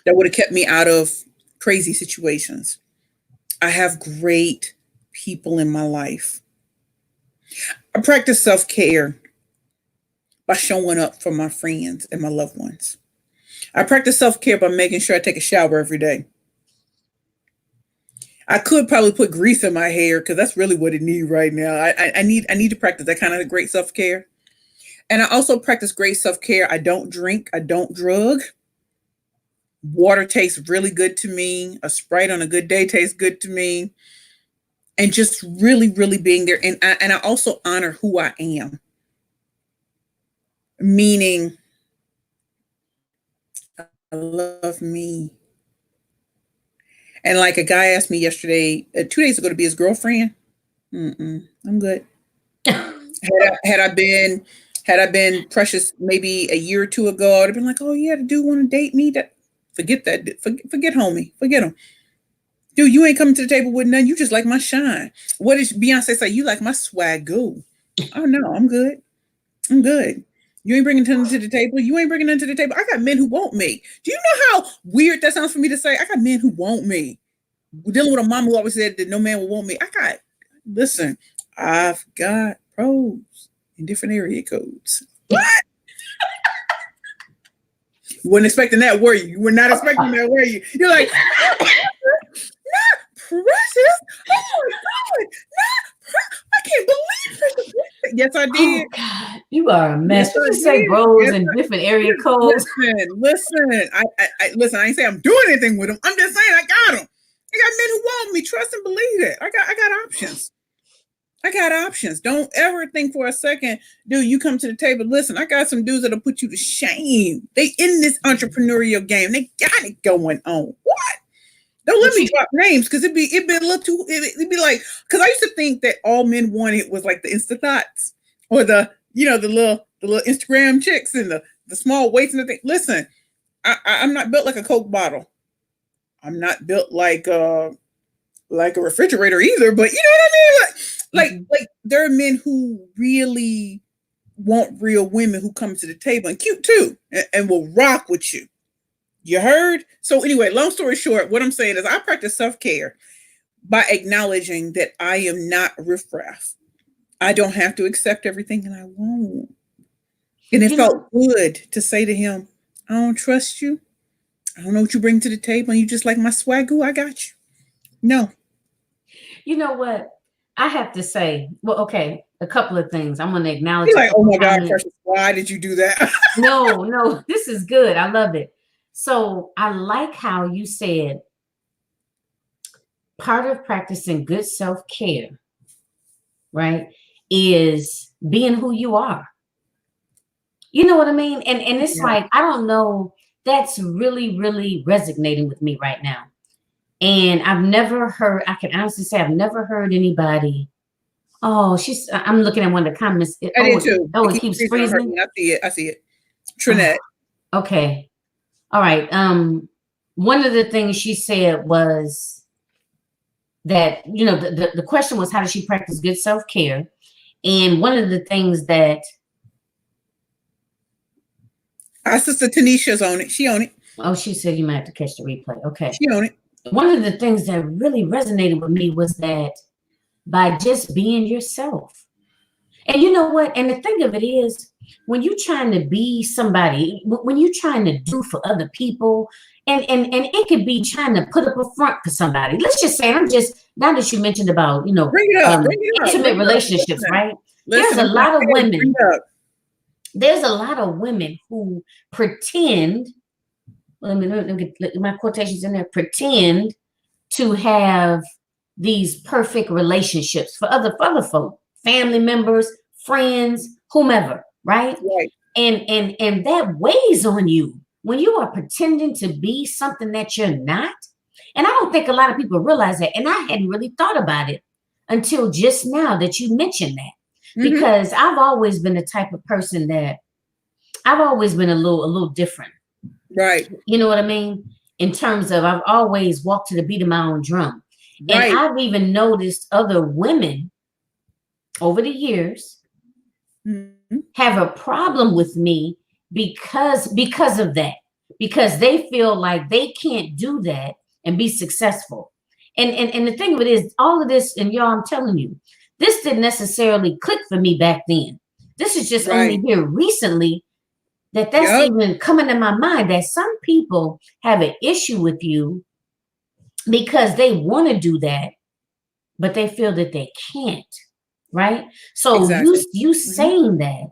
that would have kept me out of crazy situations. I have great people in my life. I practice self-care by showing up for my friends and my loved ones. I practice self-care by making sure I take a shower every day. I could probably put grease in my hair because that's really what it needs right now. I need to practice that kind of great self-care. And I also practice great self-care. I don't drink. I don't drug. Water tastes really good to me. A Sprite on a good day tastes good to me. And just really, really being there. And I also honor who I am. Meaning, I love me. And like a guy asked me yesterday, 2 days ago, to be his girlfriend. I'm good. Had I been Precious maybe a year or two ago, I'd have been like, oh yeah, the dude want to date me. Forget that. Forget homie. Forget him. Dude, you ain't coming to the table with nothing. You just like my shine. What did Beyonce say? You like my swagoo. Oh no, I'm good. I'm good. You ain't bringing nothing to the table. You ain't bringing nothing to the table. I got men who want me. Do you know how weird that sounds for me to say? I got men who want me. We're dealing with a mom who always said that no man will want me. Listen, I've got pros in different area codes. What? You weren't expecting that, were you? You were not expecting that, were you? You're like, not Precious. Oh my God. I can't believe Precious. Yes, I did. Oh God, you are a mess. Yes, You I just say did. bros Yes, in different area codes. Listen. Listen. I ain't saying I'm doing anything with them. I'm just saying I got them. I got men who want me. Trust and believe it. I got options. I got options. Don't ever think for a second, dude, you come to the table. Listen, I got some dudes that'll put you to shame. They in this entrepreneurial game. They got it going on. What? Don't let me drop names because it'd be a little too. It'd be like, because I used to think that all men wanted was like the Insta thoughts or the little Instagram chicks and the small weights and the thing. Listen, I'm not built like a Coke bottle. I'm not built like a refrigerator either. But you know what I mean? Like there are men who really want real women who come to the table and cute too and will rock with you. You heard? So anyway, long story short, what I'm saying is I practice self-care by acknowledging that I am not riffraff. I don't have to accept everything, and I won't. And it felt good to say to him, I don't trust you. I don't know what you bring to the table, and you just like my swagoo, I got you. No. You know what? I have to say, well, okay, a couple of things. I'm going to acknowledge. You're like, oh my God, Precious, why did you do that? No, this is good. I love it. So I like how you said part of practicing good self-care, right, is being who you are. You know what I mean? And it's Yeah. like, I don't know, that's really, really resonating with me right now. And I've never heard, I can honestly say I've never heard anybody, oh, I'm looking at one of the comments. I did too. Oh, It it keeps keeps freezing on her. freezing. I see it. I see it. Oh, Trinette. okay. All right. One of the things she said was that, the question was, how does she practice good self-care? And one of the things that, Our sister Tanisha's on it. She on it. oh, she said you might have to catch the replay. Okay. She on it. One of the things that really resonated with me was that by just being yourself. And you know what? And the thing of it is, when you're trying to be somebody, when you're trying to do for other people, and it could be trying to put up a front for somebody. Let's just say, now that you mentioned about, Bring it up. Bring it up. intimate relationships, right? Listen, There's a lot of women. There's a lot of women who pretend. Let me get my quotations in there. Pretend to have these perfect relationships for other folk, family members, friends, whomever, right? Right. And that weighs on you when you are pretending to be something that you're not. And I don't think a lot of people realize that. And I hadn't really thought about it until just now that you mentioned that. Because I've always been the type of person that I've always been a little different. Right. You know what I mean? In terms of, I've always walked to the beat of my own drum. Right. And I've even noticed other women over the years have a problem with me because of that. Because they feel like they can't do that and be successful. And the thing of it is, all of this, and y'all, I'm telling you, this didn't necessarily click for me back then. This is just only here recently that's even coming to my mind, that some people have an issue with you because they want to do that, but they feel that they can't, right? So you saying that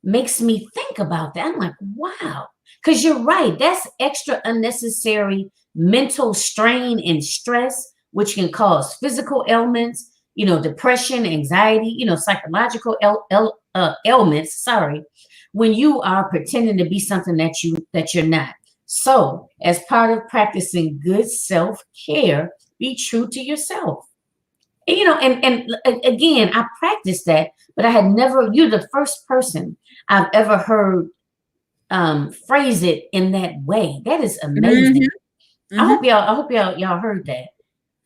makes me think about that. I'm like, wow, because you're right. That's extra unnecessary mental strain and stress, which can cause physical ailments, depression, anxiety, psychological ailments. Sorry, when you are pretending to be something that you're not. So, as part of practicing good self-care, be true to yourself. And again, I practiced that, but I had never. You're the first person I've ever heard phrase it in that way. That is amazing. I hope y'all heard that.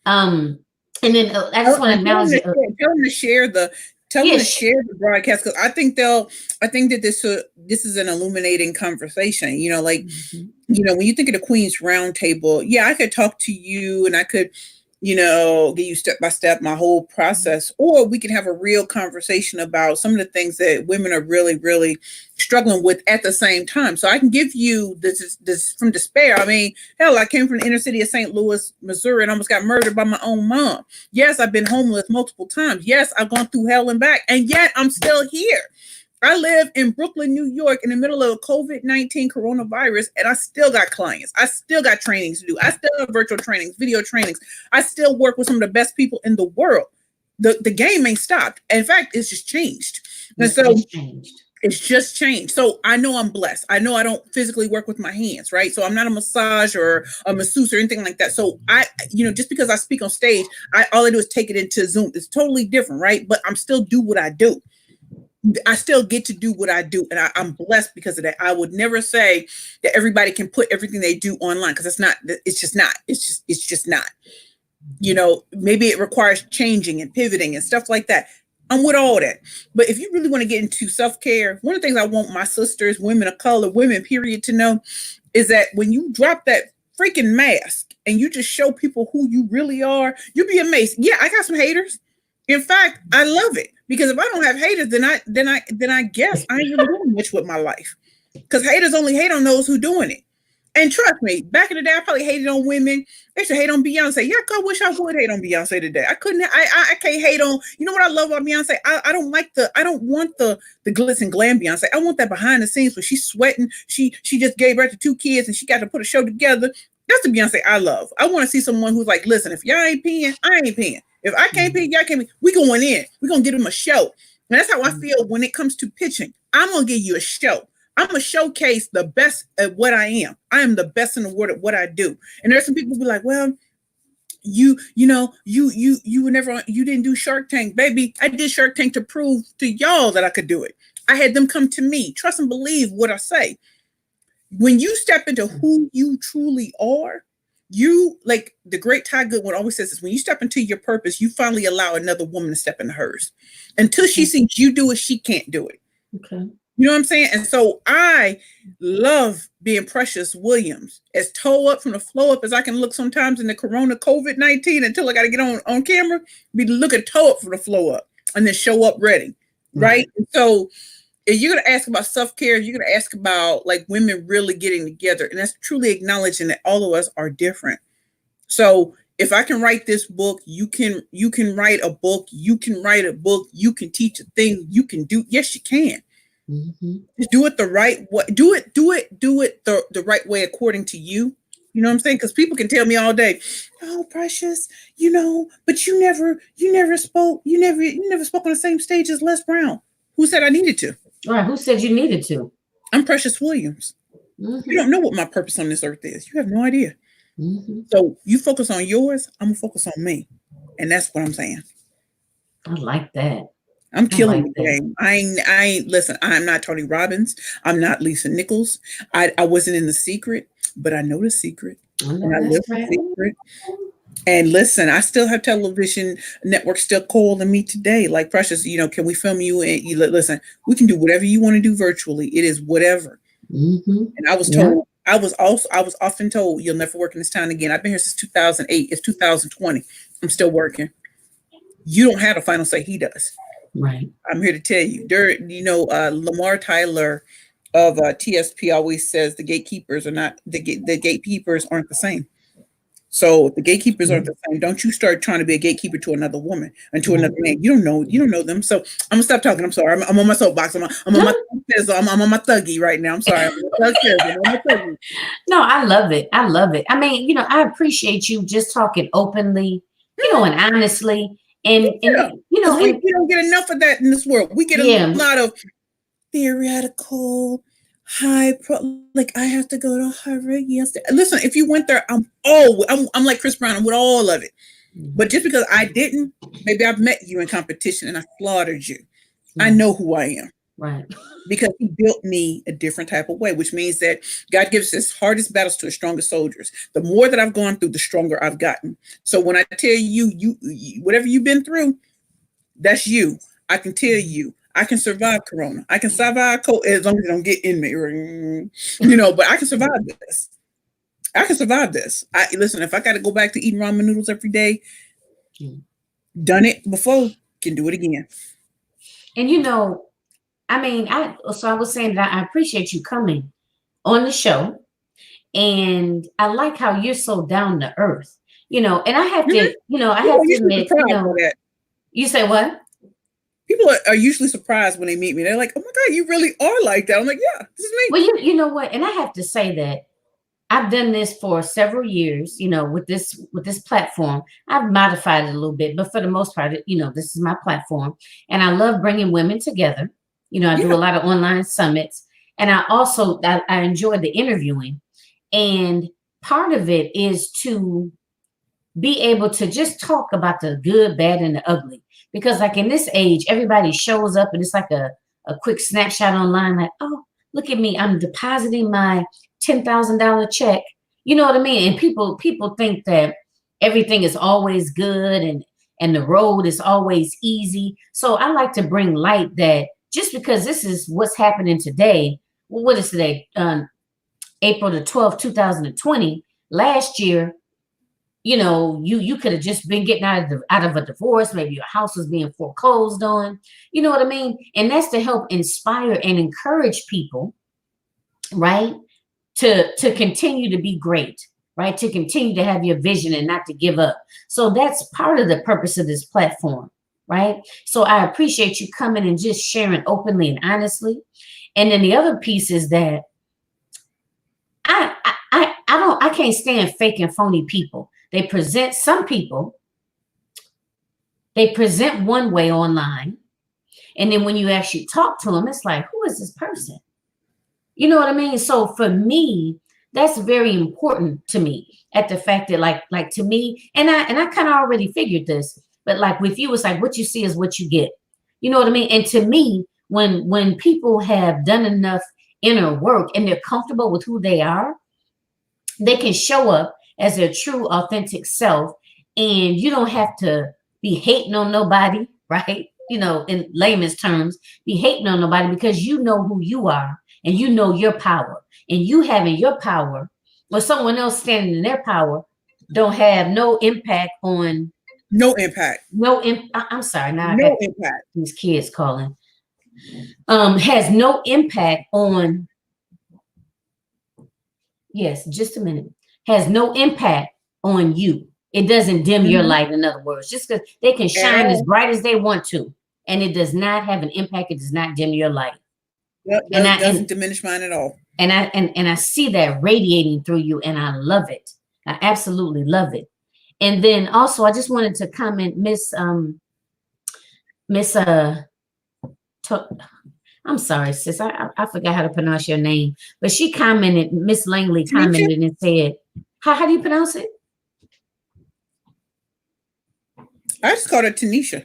And then I just want to acknowledge it. Tell them to share the broadcast, because I think that this is an illuminating conversation. When you think of the Queen's Roundtable, I could talk to you and I could, give you step by step my whole process, or we can have a real conversation about some of the things that women are really, really struggling with at the same time. So I can give you this from despair. I mean, hell, I came from the inner city of St. Louis, Missouri, and almost got murdered by my own mom. Yes, I've been homeless multiple times. Yes, I've gone through hell and back, and yet I'm still here. I live in Brooklyn, New York, in the middle of COVID-19 coronavirus, and I still got clients. I still got trainings to do. I still have virtual trainings, video trainings. I still work with some of the best people in the world. The game ain't stopped. In fact, it's just changed. And so it's just changed. So I know I'm blessed. I know I don't physically work with my hands, right? So I'm not a massage or a masseuse or anything like that. So just because I speak on stage, all I do is take it into Zoom. It's totally different, right? But I'm still do what I do. I still get to do what I do, and I'm blessed because of that. I would never say that everybody can put everything they do online, because it's just not. Maybe it requires changing and pivoting and stuff like that. I'm with all that. But if you really want to get into self-care, one of the things I want my sisters, women of color, women, period, to know is that when you drop that freaking mask and you just show people who you really are, you'll be amazed. Yeah, I got some haters. In fact, I love it, because if I don't have haters, then I guess I ain't really doing much with my life, because haters only hate on those who doing it. And trust me, back in the day, I probably hated on women. I used to hate on Beyonce. Yeah, I wish I would hate on Beyonce today. I couldn't. I can't hate on. You know what I love about Beyonce? I don't want the glitz and glam Beyonce. I want that behind the scenes where she's sweating. She just gave birth to 2 kids and she got to put a show together. That's the Beyonce I love. I want to see someone who's like, listen, if y'all ain't paying, I ain't paying. If I can't pay, y'all can't pay. We going in. We're going to give them a show. And that's how I feel when it comes to pitching. I'm going to give you a show. I'm going to showcase the best at what I am. I am the best in the world at what I do. And there's some people who be like, well, you were never, you didn't do Shark Tank. Baby, I did Shark Tank to prove to y'all that I could do it. I had them come to me. Trust and believe what I say. When you step into who you truly are, you, like the great Ty Goodwin always says this, when you step into your purpose, you finally allow another woman to step into hers. Until she sees you do it, she can't do it. Okay. You know what I'm saying? And so I love being Precious Williams, as toe up from the flow up as I can look sometimes in the Corona COVID-19 until I got to get on camera, be looking toe up from the flow up and then show up ready. Right. And so if you're going to ask about self-care, you're going to ask about like women really getting together. And that's truly acknowledging that all of us are different. So if I can write this book, you can write a book, you can write a book, you can teach a thing, you can do. Yes, you can. Mm-hmm. Just do it the right way. Do it the right way according to you. You know what I'm saying? Because people can tell me all day, oh, Precious, but you never spoke on the same stage as Les Brown. Who said I needed to? All right. Who said you needed to? I'm Precious Williams. Mm-hmm. You don't know what my purpose on this earth is. You have no idea. Mm-hmm. So you focus on yours. I'm gonna focus on me, and that's what I'm saying. I like that. I'm killing the game. I ain't listen. I'm not Tony Robbins. I'm not Lisa Nichols. I wasn't in The Secret, but I know The Secret, and I live The Secret. And listen, I still have television networks still calling me today. Like, Precious, can we film you? And you listen, we can do whatever you want to do virtually. It is whatever. Mm-hmm. And I was told, I was often told, you'll never work in this town again. I've been here since 2008. It's 2020. I'm still working. You don't have a final say. He does. Right. I'm here to tell you. Lamar Tyler of TSP always says the gatekeepers are not the gatekeepers aren't the same. So if the gatekeepers aren't the same, don't you start trying to be a gatekeeper to another woman and to another man. You don't know them. So I'm gonna stop talking. I'm sorry. I'm on my soapbox. I'm on my thuggy right now. I'm sorry. No, I love it. I mean, I appreciate you just talking openly, and honestly. And we don't get enough of that in this world. We get a lot of theoretical, like I have to go to Harvard. Yes, listen. If you went there, I'm like Chris Brown. I'm with all of it. But just because I didn't, maybe I've met you in competition and I slaughtered you. I know who I am. Right. Because he built me a different type of way, which means that God gives his hardest battles to his strongest soldiers. The more that I've gone through, the stronger I've gotten. So when I tell you, whatever you've been through, that's you. I can tell you, I can survive Corona. I can survive COVID as long as it don't get in me, but I can survive this. Listen, if I got to go back to eating ramen noodles every day, done it before, can do it again. And I was saying that I appreciate you coming on the show, and I like how you're so down to earth, and I have to, I have to admit, you say what? People are usually surprised when they meet me. They're like, oh my God, you really are like that. I'm like, yeah, this is me. Well, you know what? And I have to say that I've done this for several years, with this platform. I've modified it a little bit, but for the most part, this is my platform, and I love bringing women together. I do a lot of online summits, and I enjoy the interviewing, and part of it is to be able to just talk about the good, bad, and the ugly, because like in this age, everybody shows up and it's like a quick snapshot online, like, oh, look at me, I'm depositing my $10,000 check. You know what I mean? And people think that everything is always good and the road is always easy. So I like to bring light that just because this is what's happening today. Well, what is today? April the 12th, 2020. Last year, you could have just been getting out of a divorce. Maybe your house was being foreclosed on. You know what I mean? And that's to help inspire and encourage people, right? To continue to be great, right? To continue to have your vision and not to give up. So that's part of the purpose of this platform, right? So I appreciate you coming and just sharing openly and honestly. And then the other piece is that I can't stand fake and phony people. Some people present one way online, And then when you actually talk to them, it's like, who is this person? You know what I mean? So for me, that's very important to me at the fact that like to me, and I kind of already figured this, but like with you, it's like what you see is what you get. You know what I mean? And to me, when people have done enough inner work and they're comfortable with who they can show up as their true, authentic self, and you don't have to be hating on nobody, right? You know, in layman's terms, be hating on nobody because you know who you are and you know your power. And you having your power or someone else standing in their power don't have no impact on No impact. I'm sorry, now I got No impact. these kids calling. Has no impact on, yes, just a minute, has no impact on you. It doesn't dim your Mhm. light, in other words, just because they can At shine as all. bright as they want to, and it does not have an impact. It does not dim your light. Yep, And I doesn't diminish mine at all. and I see that radiating through you, and I love it. I absolutely love it. And then also, I just wanted to comment, Miss To- I'm sorry, sis. I forgot how to pronounce your name, but she commented. Miss Langley Tanisha? commented and said, how do you pronounce it?" I just called her Tanisha.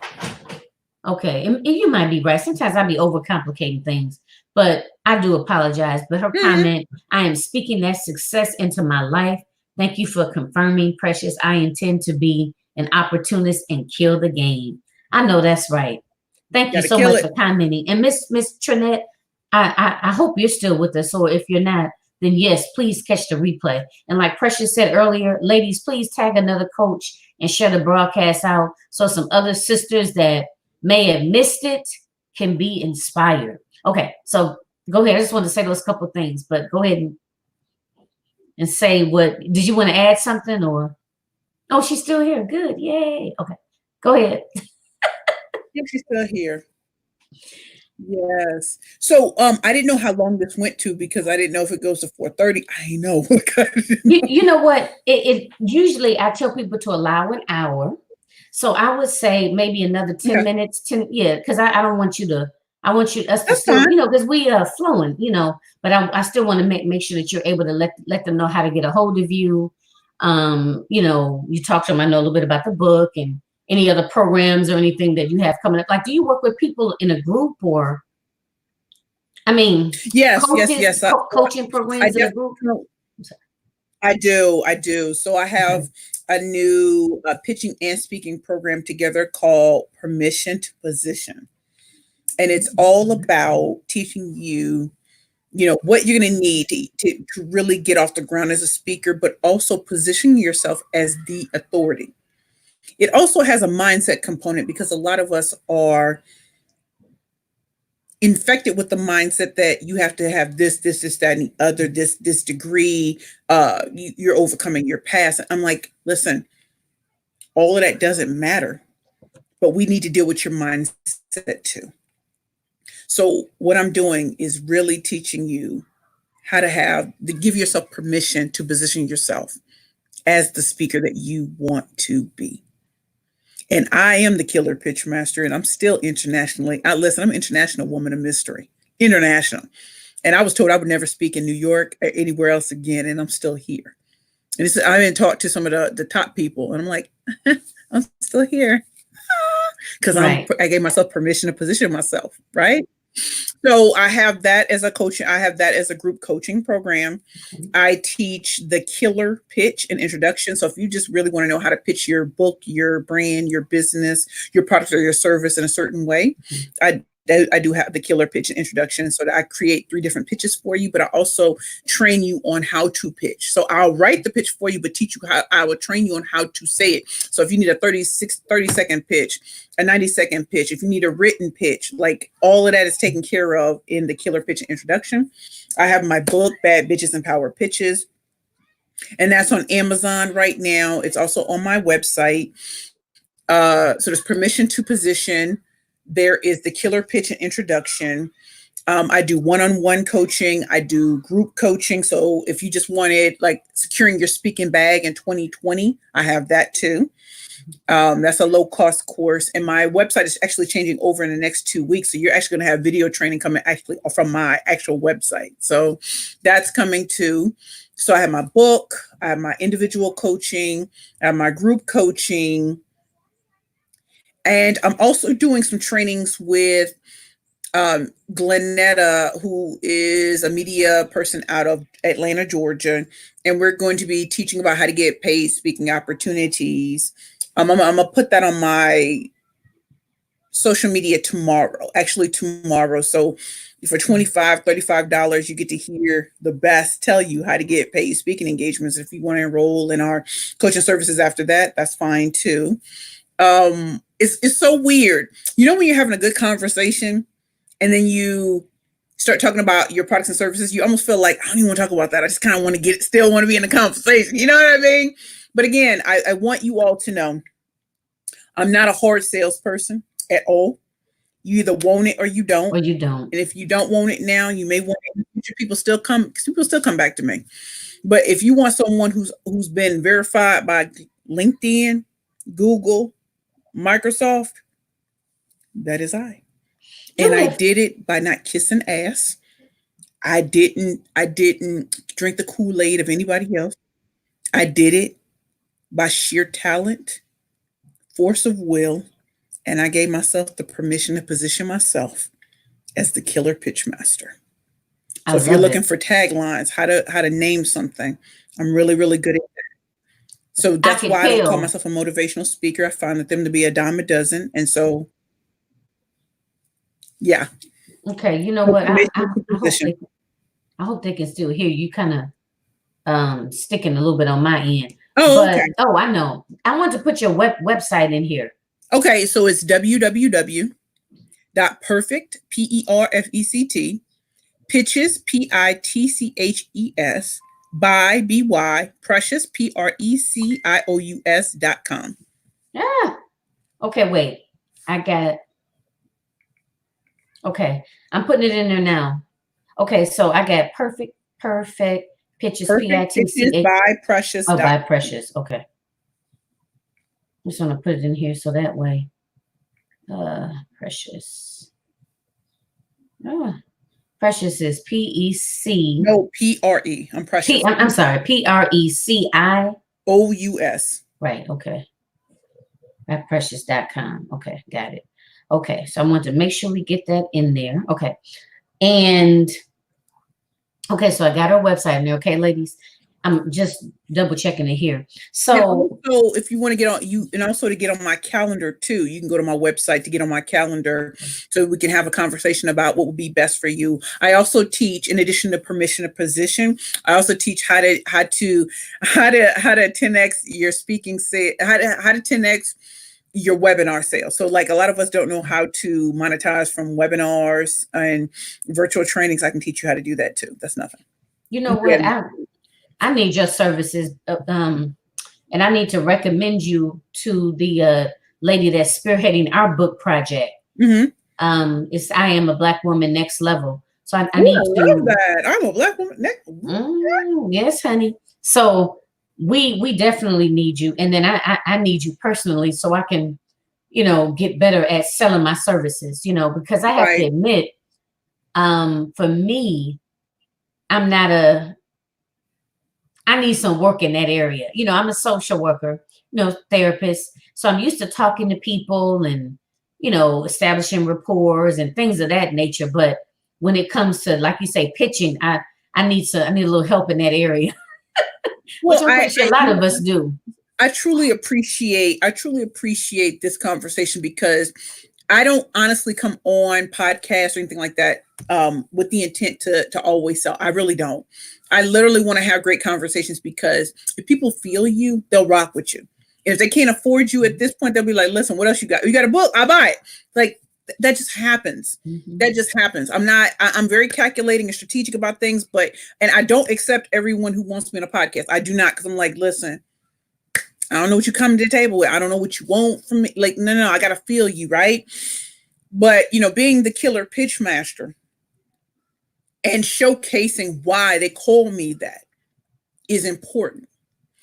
Okay, and you might be right. Sometimes I be overcomplicating things, but I do apologize. But her comment, I am speaking that success into my life. Thank you for confirming, Precious. I intend to be an opportunist and kill the game. I know that's right. Thank you Gotta so kill much it. for commenting. And Miss Trinette, I hope you're still with us, or if you're not, then yes, please catch the replay. And like Precious said earlier, ladies, please tag another coach and share the broadcast out so some other sisters that may have missed it can be inspired. Okay, so go ahead. I just wanted to say those couple things, but go ahead and say what did you want to add something or oh, she's still here. Good. Yay. Okay. Go ahead. Yep, she's still here. Yes. So I didn't know how long this went to because I didn't know if it goes to 4:30. I know. You know what? It usually I tell people to allow an hour. So I would say maybe another 10 Okay, minutes, 10, yeah, because I don't want you to, I want you us to that's still, fine. because we are flowing, but I still want to make sure that you're able to let them know how to get a hold of you. You talk to them, I know a little bit about the book and any other programs or anything that you have coming up. Like, do you work with people in a group or I mean Yes, yes, yes. coaching I programs in a group? definitely I do. I do. So I Okay. have a new pitching and speaking program together called Permission to Position. And it's all about teaching you, what you're going to need to really get off the ground as a speaker, but also position yourself as the authority. It also has a mindset component because a lot of us are infected with the mindset that you have to have this, that, and the other, this degree, you're overcoming your past. I'm like, listen, all of that doesn't matter, but we need to deal with your mindset too. So what I'm doing is really teaching you how to give yourself permission to position yourself as the speaker that you want to be. And I am the Killer Pitch Master, and I'm still internationally. I'm an international woman of mystery, international. And I was told I would never speak in New York or anywhere else again, and I'm still here. And I've been talked to some of the top people, and I'm like, I'm still here because Right. I gave myself permission to position myself, right? So I have that as a coaching. I have that as a group coaching program. I teach the killer pitch and introduction. So if you just really want to know how to pitch your book, your brand, your business, your product or your service in a certain way, I do have the killer pitch and introduction. So that I create 3 different pitches for you, but I also train you on how to pitch. So I'll write the pitch for you, but teach you how I will train you on how to say it. So if you need a 30-second pitch, a 90-second pitch, if you need a written pitch, like all of that is taken care of in the killer pitch and introduction. I have my book, Bad Bitches and Power Pitches, and that's on Amazon right now. It's also on my website. So there's Permission to Position. There is the Killer Pitch and Introduction. I do one-on-one coaching. I do group coaching. So if you just wanted like securing your speaking bag in 2020, I have that too. That's a low cost course. And my website is actually changing over in the next 2 weeks. So you're actually going to have video training coming actually from my actual website. So that's coming too. So I have my book, I have my individual coaching, I have my group coaching. And I'm also doing some trainings with Glenetta, who is a media person out of Atlanta, Georgia. And we're going to be teaching about how to get paid speaking opportunities. I'm going to put that on my social media tomorrow, actually tomorrow. So for $25, $35, you get to hear the best tell you how to get paid speaking engagements. If you want to enroll in our coaching services after that, that's fine too. It's so weird. You know, when you're having a good conversation and then you start talking about your products and services, you almost feel like, I don't even want to talk about that. I just kind of want to still want to be in the conversation. You know what I mean? But again, I want you all to know I'm not a hard salesperson at all. You either want it or you don't. Or you don't. And if you don't want it now, you may want it in the future. People still come back to me. But if you want someone who's been verified by LinkedIn, Google, Microsoft, that is I. And I did it by not kissing ass. I didn't drink the Kool-Aid of anybody else. I did it by sheer talent, force of will, and I gave myself the permission to position myself as the Killer Pitchmaster. So if you're looking for taglines, how to name something, I'm really, really good at that. So that's why I don't call myself a motivational speaker. I find that them to be a dime a dozen. And so, yeah. Okay, you know what? I hope they can still hear you kind of sticking a little bit on my end. Oh, okay. Oh, I know. I want to put your website in here. Okay, so it's www.perfect, PERFECT, pitches, PITCHES, by BY, precious, PRECIOUS.com. Yeah. Okay, wait. I got it. Okay, I'm putting it in there now. Okay, so I got perfect pitches, PITCH by precious. Oh, by precious. Okay. I'm just gonna put it in here so that way. Precious. Oh, precious is PEC. No, PRE. I'm precious. I'm sorry, PRECIOUS. Right. Okay. At precious.com. Okay, got it. Okay, so I want to make sure we get that in there. Okay. And okay, so I got our website in there. Okay, ladies. I'm just double checking it here. So if you want to get on you and also to get on my calendar too, you can go to my website to get on my calendar so we can have a conversation about what would be best for you. I also teach, in addition to permission to position, I also teach how to 10x your speaking how to 10x your webinar sales. So like a lot of us don't know how to monetize from webinars and virtual trainings. I can teach you how to do that too. That's nothing. You know what? I need your services, and I need to recommend you to the lady that's spearheading our book project. Mm-hmm. It's I Am a Black Woman Next Level. So I need to. Love that. I'm a Black woman next. Yes, honey. So we definitely need you, and then I need you personally, so I can, get better at selling my services. Because I have to admit, for me, I need some work in that area. I'm a social worker, therapist. So I'm used to talking to people and, establishing rapport and things of that nature. But when it comes to, like you say, pitching, I need a little help in that area. Which I'm pretty sure a lot of us do. I truly appreciate this conversation because I don't honestly come on podcasts or anything like that with the intent to always sell. I really don't. I literally want to have great conversations because if people feel you, they'll rock with you. And if they can't afford you at this point, they'll be like, listen, what else you got? You got a book? I'll buy it. Like that just happens. Mm-hmm. That just happens. I'm very calculating and strategic about things, and I don't accept everyone who wants me on a podcast. I do not, because I'm like, listen, I don't know what you come to the table with. I don't know what you want from me. Like, no, I got to feel you, right? But, being the Killer Pitchmaster, and showcasing why they call me that is important.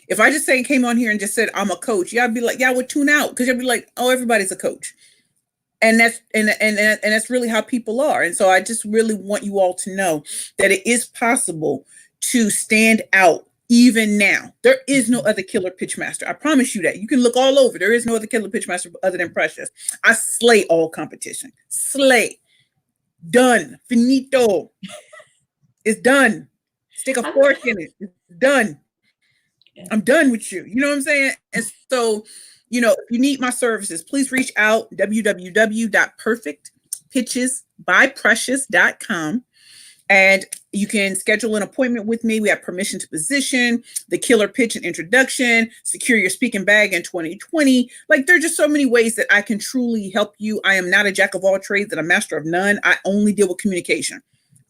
If I just came on here and just said I'm a coach, y'all be like, y'all would tune out because y'all be like, oh, everybody's a coach. And that's really how people are. And so I just really want you all to know that it is possible to stand out even now. There is no other killer pitchmaster. I promise you that. You can look all over. There is no other killer pitchmaster other than Precious. I slay all competition. Slay. Done. Finito. It's done. Stick a fork in it. It's done. I'm done with you. You know what I'm saying? And so, if you need my services, please reach out, www.perfectpitchesbyprecious.com. And you can schedule an appointment with me. We have permission to position, the killer pitch and introduction, secure your speaking bag in 2020. Like, there are just so many ways that I can truly help you. I am not a jack of all trades and a master of none. I only deal with communication.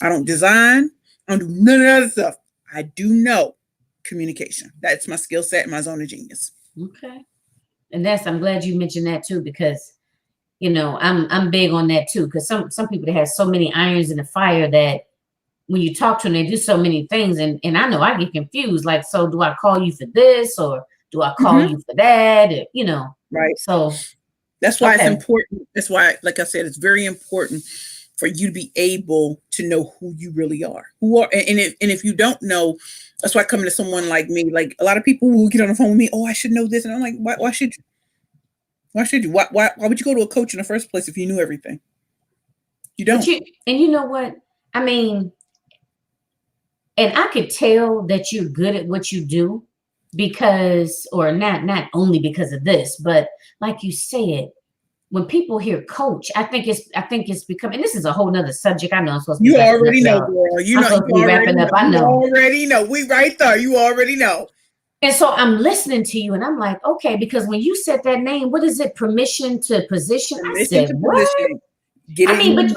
I don't design. I don't do none of that other stuff. I do know communication. That's my skill set and my zone of genius. Okay. And I'm glad you mentioned that too, because, I'm big on that too. Because some people that have so many irons in the fire that when you talk to them, they do so many things. And I know I get confused. Like, so do I call you for this or do I call you for that? Or, Right. So that's why it's important. That's why, like I said, it's very important for you to be able to know who you really are. And if you don't know, that's why coming to someone like me, like a lot of people who get on the phone with me, oh, I should know this. And I'm like, why should you? Why should you? Why would you go to a coach in the first place if you knew everything? You don't. And you know what? I mean, and I could tell that you're good at what you do because, or not only because of this, but like you said, when people hear coach, I think it's becoming, and this is a whole nother subject. I know I'm supposed to be already know, girl. You wrapping up. I know. You already know. We right there. You already know. And so I'm listening to you and I'm like, okay, because when you said that name, what is it? Permission to position? I said, what? Get it I mean, but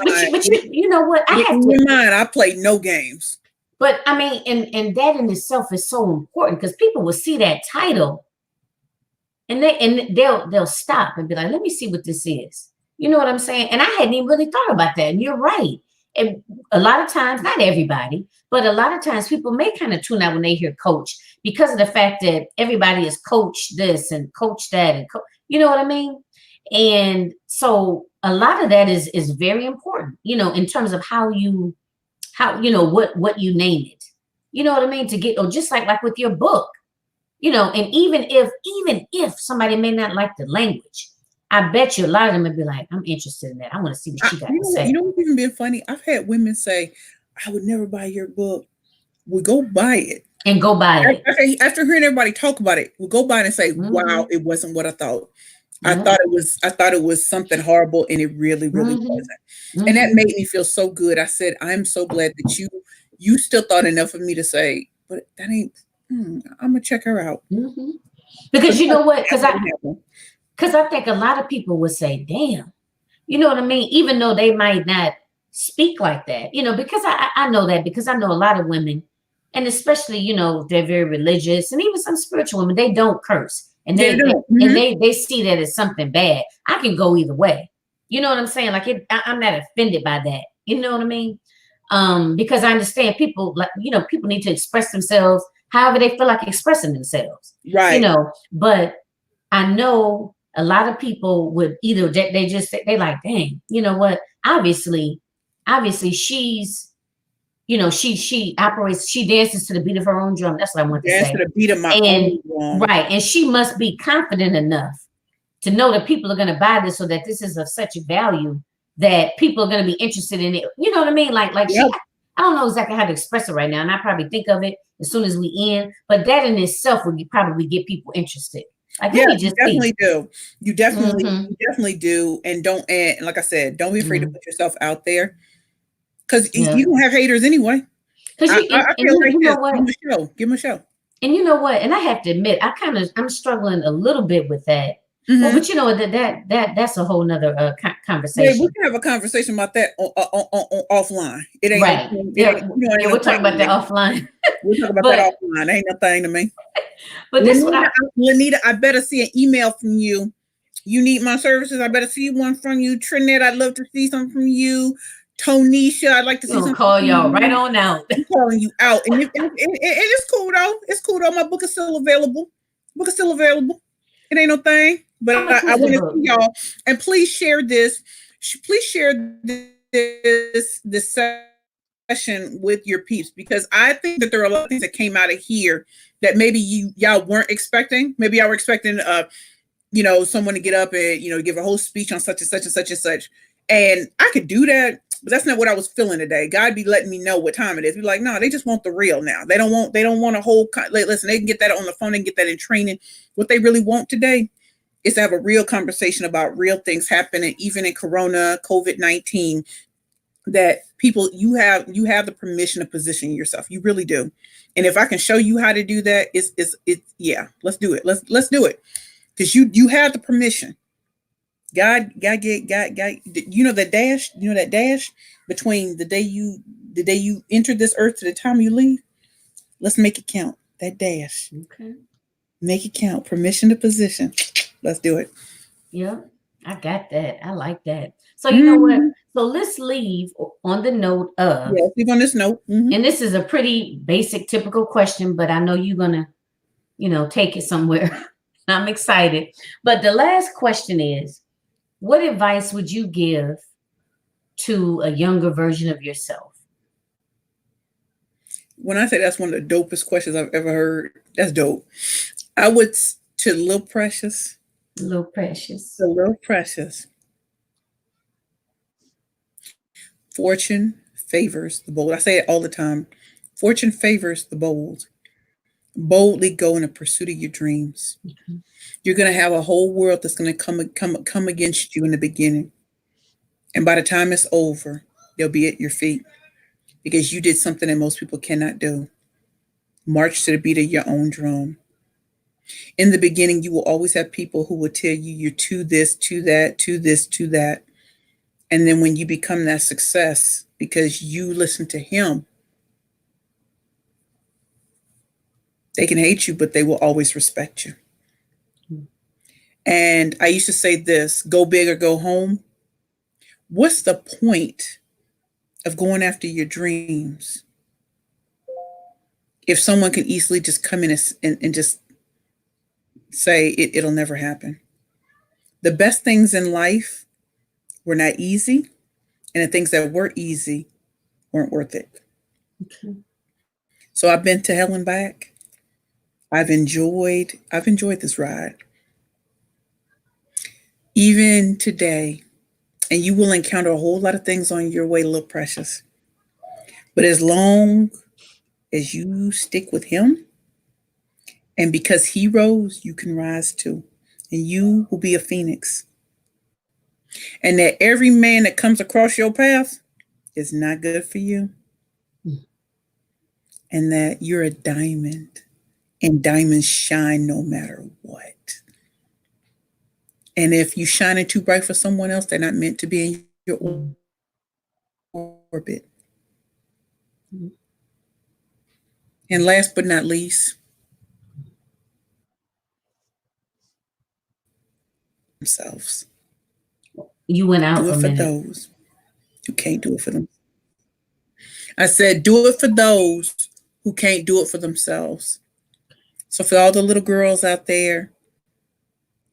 you know what? I have to. In your mind, I play no games. But I mean, and that in itself is so important because people will see that title and they'll stop and be like, let me see what this is. You know what I'm saying? And I hadn't even really thought about that. And you're right. And a lot of times, not everybody, but a lot of times people may kind of tune out when they hear coach because of the fact that everybody is coach this and coach that. And you know what I mean? And so a lot of that is very important, in terms of how what you name it. You know what I mean? To get, or just like with your book. And even if somebody may not like the language, I bet you a lot of them would be like, I'm interested in that. I want to see what she got to say. You know what's even been funny? I've had women say, I would never buy your book. We'll go buy it. And go buy it. After hearing everybody talk about it, we'll go buy it and say, wow, it wasn't what I thought. I thought it was something horrible, and it really, really wasn't. And that made me feel so good. I said, I'm so glad that you still thought enough of me to say, but that ain't, I'm gonna check her out. Because you know what? Because I think a lot of people would say, damn, you know what I mean? Even though they might not speak like that, because I know that because I know a lot of women, and especially, they're very religious and even some spiritual women, they don't curse. And they see that as something bad. I can go either way. You know what I'm saying? Like I'm not offended by that. You know what I mean? Because I understand people people need to express themselves however they feel like expressing themselves. Right. But I know a lot of people would either they like, dang, you know what? Obviously she's, she operates, she dances to the beat of her own drum. That's what I want to say. To the beat of my own drum. Right. And she must be confident enough to know that people are going to buy this, so that this is of such a value that people are going to be interested in it. You know what I mean? Like yep. I don't know exactly how to express it right now. And I probably think of it as soon as we end, but that in itself would probably get people interested. Like, yeah, you definitely do. You definitely do. And like I said, don't be afraid to put yourself out there. Because you don't have haters anyway. Because I feel like give them a show. And you know what? And I have to admit, I'm struggling a little bit with that. Well, but you know that's a whole nother conversation. Yeah, we can have a conversation about that on offline. It ain't right. We'll talk about that offline. We'll talk about that offline. Ain't nothing to me. But this Lanita, I better see an email from you. You need my services. I better see one from you. Trinette, I'd love to see something from you. Tonisha, I'd like to We're see gonna something call from y'all right you. on out. I'm calling you out. And it's cool though. It's cool though. My book is still available. Book is still available. It ain't no thing. But How much I was the want to book? see y'all. And please share this. Please share this session with your peeps, because I think that there are a lot of things that came out of here that maybe y'all weren't expecting. Maybe y'all were expecting someone to get up and give a whole speech on such and such and such and such. And I could do that, but that's not what I was feeling today. God be letting me know what time it is. Be like, no, they just want the real now. They don't want a whole listen, they can get that on the phone, they can get that in training. What they really want today is to have a real conversation about real things happening, even in Corona, COVID-19, that people, you have the permission to position yourself. You really do. And if I can show you how to do that, it's yeah, let's do it. Let's do it. Because you have the permission. God, that dash between the day you enter this earth to the time you leave. Let's make it count. That dash. Okay. Make it count. Permission to position. Let's do it. Yeah, I got that. I like that. So you know what? So let's leave on the note of. Yeah, leave on this note. And this is a pretty basic, typical question, but I know you're gonna, take it somewhere. I'm excited. But the last question is, what advice would you give to a younger version of yourself? When I say that's one of the dopest questions I've ever heard, that's dope. I would to Little Precious. Little Precious. The Little Precious. Fortune favors the bold. I say it all the time. Fortune favors the bold. Boldly go in the pursuit of your dreams. Okay. You're going to have a whole world that's going to come against you in the beginning. And by the time it's over, they'll be at your feet because you did something that most people cannot do. March to the beat of your own drum. In the beginning, you will always have people who will tell you you're to this, to that, to this, to that. And then when you become that success, because you listen to him, they can hate you, but they will always respect you. And I used to say this, go big or go home. What's the point of going after your dreams if someone can easily just come in and just say it'll never happen? The best things in life were not easy, and the things that were easy weren't worth it. Okay. So I've been to hell and back. I've enjoyed this ride. Even today, and you will encounter a whole lot of things on your way, Little Precious. But as long as you stick with him, and because he rose, you can rise too. And you will be a phoenix. And that every man that comes across your path is not good for you. And that you're a diamond. And diamonds shine no matter what. And if you shining too bright for someone else, they're not meant to be in your orbit. And last but not least, themselves. You went out do it a for minute. Those who can't do it for them. I said, do it for those who can't do it for themselves. So for all the little girls out there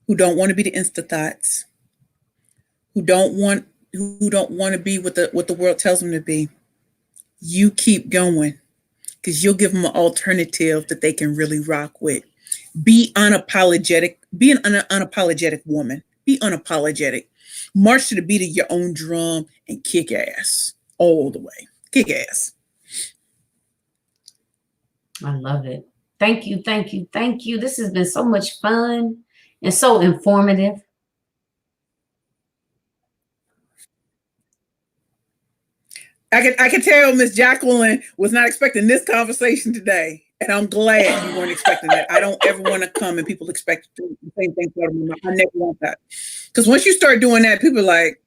who don't want to be the Insta thoughts, who don't want to be what the world tells them to be, you keep going, because you'll give them an alternative that they can really rock with. Be unapologetic. Be an unapologetic woman. Be unapologetic. March to the beat of your own drum and kick ass all the way. Kick ass. I love it. Thank you, thank you, thank you. This has been so much fun and so informative. I could tell Miss Jacqueline was not expecting this conversation today. And I'm glad you weren't expecting that. I don't ever want to come and people expect the same thing for me. I never want that. Because once you start doing that, people are like,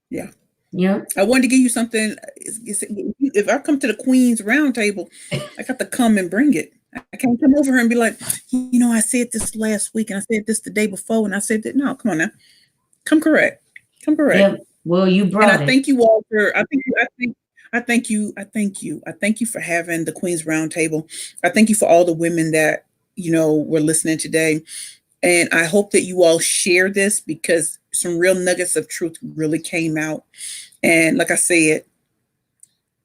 yeah. Yeah. I wanted to give you something. If I come to the Queen's Round Table, I got to come and bring it. I can't can't come over here and be like, I said this last week and I said this the day before and I said that. No, come on now. Come correct. Come correct. Yeah, well, you And brought I it. thank you all for I thank you for having the Queen's Roundtable. I thank you for all the women that, were listening today. And I hope that you all share this because some real nuggets of truth really came out. And like I said,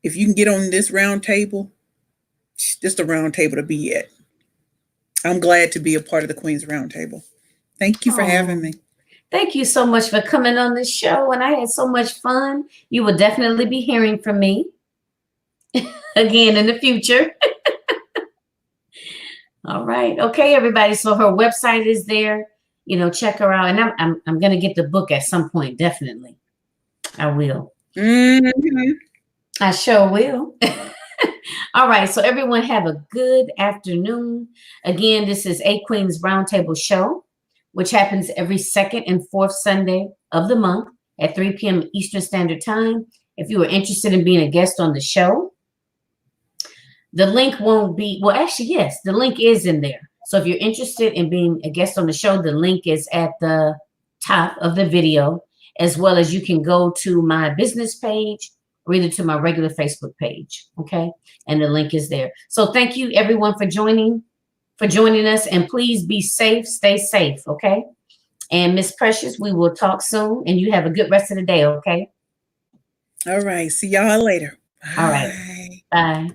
if you can get on this round table, this is the round table to be at. I'm glad to be a part of the Queen's Roundtable. Thank you for having me. Thank you so much for coming on the show. And I had so much fun. You will definitely be hearing from me again in the future. All right. Okay, everybody. So her website is there. Check her out. And I'm going to get the book at some point. Definitely. I will. Mm-hmm. I sure will. All right. So everyone have a good afternoon. Again, this is A Queen's Roundtable Show, which happens every second and fourth Sunday of the month at 3 p.m. Eastern Standard Time. If you are interested in being a guest on the show, the link won't be, well, actually, yes, the link is in there. So if you're interested in being a guest on the show, the link is at the top of the video, as well as you can go to my business page or either to my regular Facebook page. Okay. And the link is there. So thank you everyone for joining us, and please be safe, stay safe. Okay. And Miss Precious, we will talk soon, and you have a good rest of the day. Okay. All right. See y'all later. All right. Bye.